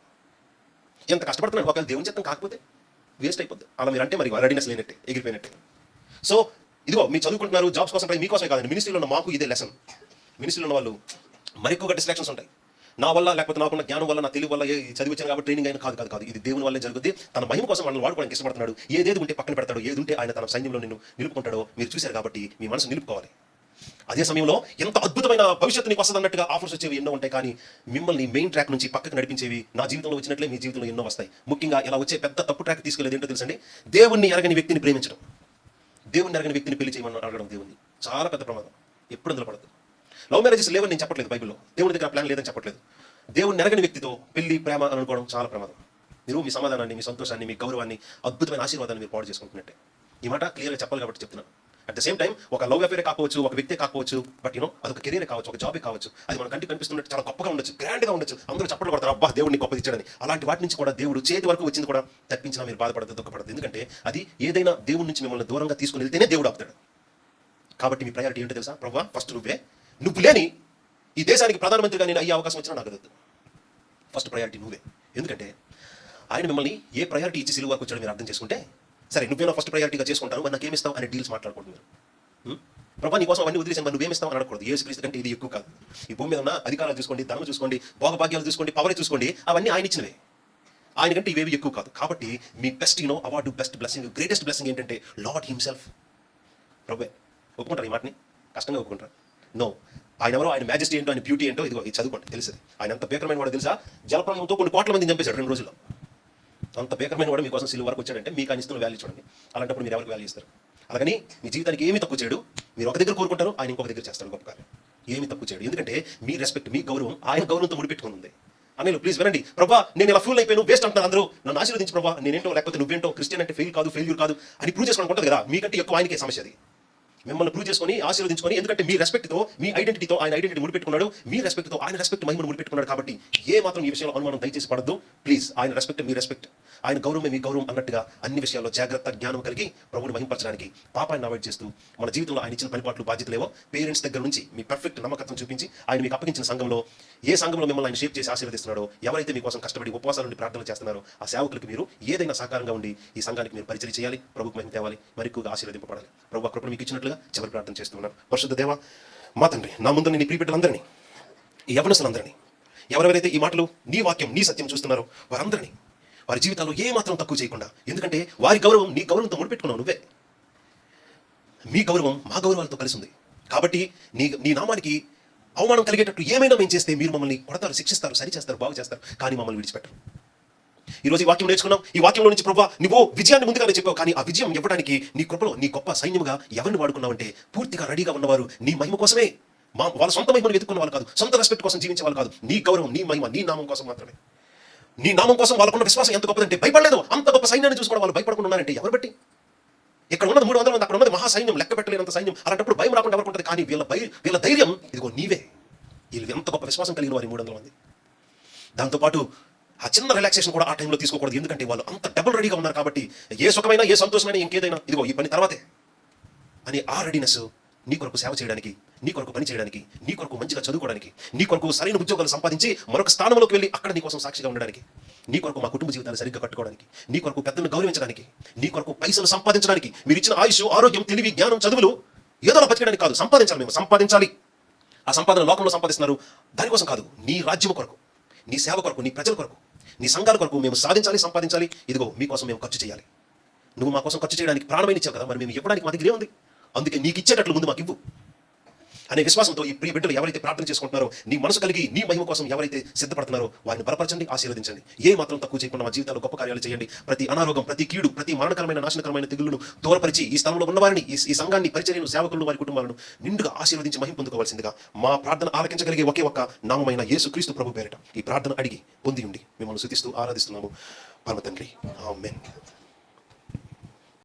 ఎంత కష్టపడుతున్నాడు, ఒకవేళ దేవుని చేతం కాకపోతే వేస్ట్ అయిపోద్ది. అలా మీరు అంటే మరి రెడీనెస్ లేనట్టే, ఎగిరిపోయినట్టే. సో ఇదిగో మీరు చదువుకుంటున్నారు, జాబ్స్ కోసం, మీకోసమే కాదండి, మినిస్ట్రీలో ఉన్న మాకు ఇదే లెసన్. మినిస్ట్రీలో ఉన్న వాళ్ళు మరి ఎక్కువగా డిస్ట్రాక్షన్స్ ఉంటాయి. నా వల్ల, లేకపోతే నాకున్న జ్ఞానం వల్ల, నా తెలివి వల్ల, చదివి వచ్చాను కాబట్టి ట్రైనింగ్ అయినా కాదు. ఇది దేవుని వల్లే జరుగుతుంది. తన మహిమ కోసం మనల్ని వాడుకోవడానికి ఇష్టపడుతున్నాడు. ఏదేది ఉంటే పక్కన పెడతాడు, ఏది ఉంటే ఆయన తన సైన్యంలో నిన్ను నిలుపుకుంటాడో మీరు చూశారు. కాబట్టి మీ మనసు నిలుపుకోవాలి. అదే సమయంలో ఎంత అద్భుతమైన భవిష్యత్తు నీకు వస్తుంది అన్నట్టుగా ఆఫర్స్ వచ్చేవి ఎన్నో ఉంటాయి. కానీ మిమ్మల్ని మెయిన్ ట్రాక్ నుంచి పక్కకు నడిపించేవి నా జీవితంలో వచ్చినట్లే మీ జీవితంలో ఎన్నో వస్తాయి. ముఖ్యంగా ఇలా వచ్చే పెద్ద తప్పు ట్రాక్ తీసుకెళ్ళేది ఏంటో తెలుసండి, దేవుణ్ణి ఎరగని వ్యక్తిని ప్రేమించడం, దేవుణ్ణి ఎరగని వ్యక్తిని పెళ్లి చేయమని అడగడం. దేవుణ్ణి చాలా పెద్ద ప్రమాదం. ఎప్పుడు అందులో పడదు. లవ్ మ్యారేజెస్ లేవని నేను చెప్పట్లేదు, బైబిల్లో దేవుని దగ్గర ప్లాన్ లేదని చెప్పట్లేదు. దేవుని ఎరగని వ్యక్తితో పెళ్లి, ప్రేమ అని అనుకోవడం చాలా ప్రమాదం. మీరు మీ సమాధానాన్ని, మీ సంతోషాన్ని, మీ గౌరవాన్ని, అద్భుతమైన ఆశీర్వాదాన్ని మీరు పాడు చేసుకుంటున్నట్టే. ఈ మాట క్లియర్గా చెప్పాలి కాబట్టి చెప్తున్నాను. అట్ ద సేమ్ టైం ఒక లవ్ అఫేరే కావచ్చు, ఒక వ్యక్తే కావచ్చు, బట్ అదొక కెరీరే కావచ్చు, ఒక జాబే కావచ్చు. అది మన కంటికి కనిపిస్తున్నట్టు చాలా గొప్పగా ఉండొచ్చు, గ్రాండ్గా ఉండొచ్చు, అందరూ చప్పట్లు కొడతారు, అబ్బా దేవుడిని గొప్పది ఇచ్చాడని. అలాంటి వాటి నుంచి కూడా దేవుడు చేతి వరకు వచ్చింది కూడా తప్పించినా మీరు బాధపడదు, దుఃఖపడదు. ఎందుకంటే అది ఏదైనా దేవుడి నుంచి మిమ్మల్ని దూరంగా తీసుకుని వెళ్తేనే దేవుడు ఆపుతాడు. కాబట్టి మీ ప్రయారిటీ ఏంటో తెలుసా? ప్రభువా ఫస్ట్ నువ్వు లేని ఈ దేశానికి ప్రధానమంత్రిగా నేను అయ్యే అవకాశం వచ్చినా నాకు వద్దు. ఫస్ట్ ప్రయారిటీ నువ్వే. ఎందుకంటే ఆయన మిమ్మల్ని ఏ ప్రయారిటీ ఇచ్చి సిలువ వరకు వచ్చాడో మీరు అర్థం చేసుకుంటే, సరే నువ్వేనా ఫస్ట్ ప్రయారిటీగా చేసుకుంటాను, మరి నాకేమిస్తావు అనే డీల్స్ మాట్లాడుకుంటున్నారు. ప్రభా నీకోసం అవన్నీ వదిలేసాను, మరి నువ్వేమిస్తావు అని అడగకూడదు. యేసుక్రీస్తు కంటే ఇది ఎక్కువ కాదు. ఈ భూమి మీద ఉన్న అధికారాలు చూసుకోండి, ధనం చూసుకోండి, భోగభాగ్యాలు చూసుకోండి, పవర్ చూసుకోండి, అవన్నీ ఆయన ఇచ్చినవే. ఆయన కంటే ఇవేవి ఎక్కువ కాదు. కాబట్టి మీ best award, best blessing, greatest blessing ఏంటంటే లార్డ్ హిమ్సెల్ఫ్. ప్రభువే. ఒప్పుకుంటారు ఈ మాటని? కష్టంగా ఒప్పుకుంటారు? నో. ఆయన ఎవరో, ఆయన మ్యాజెస్టీ ఏంటో, ఆయన బ్యూటీ ఏంటో ఇది చదువుకోండి, తెలుస్తుంది. ఆయన అంత భీకరమైన వాడు తెలుసా? జలప్రలయంతో కొన్ని కోట్ల మందిని చంపేశాడు 2 రోజుల్లో. అంత భీకరమైన వాడు మీకోసం సిలువ వరకు వచ్చాడంటే మీకు ఆయన ఇస్తున్న వాల్యూ చూడండి. అలాంటప్పుడు మీరు ఎవరికి వాల్యూ ఇస్తారు? అలాగని మీ జీవితానికి ఏమీ తక్కువ చేయడు. మీరు ఒక దగ్గర కోరుకుంటారు, ఆయన ఇంకొక దగ్గర చేస్తారు గొప్ప కార్యం. ఏమీ తక్కువ చేయడు. ఎందుకంటే మీ రెస్పెక్ట్, మీ గౌరవం ఆయన గౌరవంతో ముడిపెట్టుకుని ఉంది. అనిల్ ప్లీజ్ వినండి, ప్రభా నేను ఇలా ఫూల్ అయిపోయాను, వేస్ట్ అంటున్నారు అందరూ, నన్ను ఆశీర్వదించి ప్రభా, నేనేంటో లేకపోతే నువ్వేంటో, క్రిస్టియన్ అంటే ఫెయిల్యూర్ కాదు అని ప్రూవ్ చేసుకోవడం ఉంటుంది కదా. మీకంటే ఎక్కువ ఆయనకే సమస్య అది. మిమ్మల్ని ప్రూవ్ చేసుకొని ఆశీర్వదించుకొని, ఎందుకంటే మీ రెస్పెక్ట్తో, మీ ఐడెంటిటీతో ఆయన ఐడెంటిటీ ముడిపెట్టుకున్నాడు, మీ రెస్పెక్ట్తో ఆయన రెస్పెక్ట్ మహిమను ముడిపెట్టుకున్నాడు. కాబట్టి ఏ మాత్రం ఈ విషయంలో అనుమానం దయచేసి పడద్దు ప్లీజ్. ఆయన రెస్పెక్ట్ మీ రెస్పెక్ట్, ఆయన గౌరవమే మీ గౌరవం అన్నట్టుగా అన్ని విషయాల్లో జాగ్రత్త, జ్ఞానం కలిగి ప్రభువుని మహింపరచడానికి, పాపాన్ని అవాయిడ్ చేస్తూ, మన జీవితంలో ఆయన ఇచ్చిన పనిపాట్లు, బాధ్యతలేవో పేరెంట్స్ దగ్గర నుంచి మీ పర్ఫెక్ట్ నమ్మకత్వం చూపించి, ఆయన మీకు అప్పగించిన సంఘంలో, ఏ సంఘంలో మిమ్మల్ని ఆయన షేప్ చేసి ఆశీర్వదిస్తున్నాడో, ఎవరైతే మీకోసం కష్టపడి ఉపవాసాల నుండి ప్రార్థనలు చేస్తున్నారో ఆ సేవకులకు మీరు ఏదైనా సహకారంగా ఉండి ఈ సంఘానికి మీరు పరిచయం చేయాలి, ప్రభువుకు మహిమ తేవాలి, మరి ఎక్కువగా ఆశీర్వదింపబడాలి. ప్రభు కృపను మీకు ఇచ్చినట్లుగా చివరి ప్రార్థన చేస్తున్నాను. పరిశుద్ధ దేవ, మా తండ్రి, నా ముందు నీ ప్రియబిడ్డలందరినీ, ఈ యవనస్తులందరినీ, ఎవరెవరైతే ఈ మాటలు, నీ వాక్యం, నీ సత్యం చూస్తున్నారో వారందరినీ వారి జీవితాల్లో ఏ మాత్రం తక్కువ చేయకుండా, ఎందుకంటే వారి గౌరవం నీ గౌరవంతో ముడిపెట్టుకున్నావు నువ్వే. మీ గౌరవం మా గౌరవాలతో కలిసి ఉంది. కాబట్టి నీ నామానికి అవమానం కలిగేటట్టు ఏమైనా మేము చేస్తే మీరు మమ్మల్ని కొడతారు, శిక్షిస్తారు, సరిచేస్తారు, బాగు చేస్తారు, కానీ మమ్మల్ని విడిచిపెట్టరు. ఈరోజు ఈ వాక్యం నేర్చుకున్నాం. ఈ వాక్యంలో నుంచి ప్రభువా నువ్వు విజయాన్ని ముందుగానే చెప్పావు, కానీ ఆ విజయం ఇవ్వడానికి నీ కృపలో నీ గొప్ప సైన్యముగా ఎవరిని వాడుకున్నావంటే పూర్తిగా రెడీగా ఉన్నవారు నీ మహిమ కోసమే. వాళ్ళ సొంత మహిమను వెతుక్కున్న వాళ్ళు కాదు, సొంత రెస్పెక్ట్ కోసం జీవించే వాళ్ళు కాదు. నీ గౌరవం, నీ మహిమ, నీ నామం కోసం మాత్రమే. నీ నామం కోసం వాళ్ళకున్న విశ్వాసం ఎంత గొప్పదంటే భయపడలేదు. అంత గొప్ప సైన్యాన్ని చూసుకోవడం వాళ్ళు భయపడకుండా ఉన్నారంటే ఎవరు బట్టి? ఇక్కడ ఉన్నది 300 మంది, అక్కడ ఉన్నది మహా సైన్యం, లెక్క పెట్టలేనంత సైన్యం. అలాంటప్పుడు భయం రాకుండా ఎవరికి ఉంటుంది? కానీ వీళ్ళ ధైర్యం ఇదిగో నీవే. వీళ్ళు ఎంత గొప్ప విశ్వాసం కలిగిన వారి 300 మంది. దాంతోపాటు ఆ చిన్న రిలాక్సేషన్ కూడా ఆ టైంలో తీసుకోకూడదు, ఎందుకంటే వాళ్ళు అంత డబుల్ రెడీగా ఉన్నారు. కాబట్టి ఏ సుఖమైనా, ఏ సంతోషమైనా, ఇంకేదైనా ఇదిగో ఈ పని తర్వాతే అని ఆ రెడీనెస్ నీ కొరకు సేవ చేయడానికి, నీ కొరకు పని చేయడానికి, నీ కొరకు మంచిగా చదువుకోవడానికి, నీ కొరకు సరైన ఉద్యోగాలు సంపాదించి మరొక స్థానంలోకి వెళ్ళి అక్కడ నీ కోసం సాక్షిగా ఉండడానికి, నీ కొరకు మా కుటుంబ జీవితాలు సరిగ్గా కట్టుకోవడానికి, నీ కొరకు పెద్దలను గౌరవించడానికి, నీ కొరకు పైసలు సంపాదించడానికి, మీరు ఇచ్చిన ఆయుష్, ఆరోగ్యం, తెలివి, జ్ఞానం, చదువులు ఏదో బతికడానికి కాదు, సంపాదించాలి. మేము సంపాదించాలి. ఆ సంపాదన లోకంలో సంపాదిస్తున్నారు, దానికోసం కాదు, నీ రాజ్యం కొరకు, నీ సేవ కొరకు, నీ ప్రజల కొరకు, నీ సంఘాల కొరకు మేము సాధించాలి, సంపాదించాలి. ఇదిగో మీకోసం మేము ఖర్చు చేయాలి. నువ్వు మా కోసం ఖర్చు చేయడానికి ప్రాణమైన ఇచ్చావు కదా, మరి మేము ఇవ్వడానికి మా దగ్గర ఉంది. అందుకే నీకు ఇచ్చేటట్లు ముందు మాకు ఇవ్వు అనే విశ్వాసంతో ఈ ప్రియ బిడ్డలు ఎవరైతే ప్రార్థన చేసుకుంటున్నారో, నీ మనసు కలిగి నీ మహిమ కోసం ఎవరైతే సిద్ధపడుతున్నారో వారిని బలపరచండి, ఆశీర్వదించండి. ఏ మాత్రం తక్కువ చేయకుండా మా జీవితాల్లో గొప్ప కార్యాలు చేయండి. ప్రతి అనారోగ్యం, ప్రతి కీడు, ప్రతి మరణకరమైన, నాశనకరమైన తెగుళ్లను దూరపరిచి ఈ స్థలంలో ఉన్నవారిని, ఈ సంఘాన్ని, పరిచర్యను, సేవకులను, వారి కుటుంబాలను నిండుగా ఆశీర్వదించి మహిమ పొందుకోవాల్సిందిగా మా ప్రార్థన ఆలకించగలిగే ఒకే ఒక్క నామమైన యేసుక్రీస్తు ప్రభు పేరిట ఈ ప్రార్థన అడిగి పొంది ఉండి మిమ్మల్ని స్తుతిస్తూ ఆరాధిస్తున్నాము పరమ తండ్రి. ఆమేన్.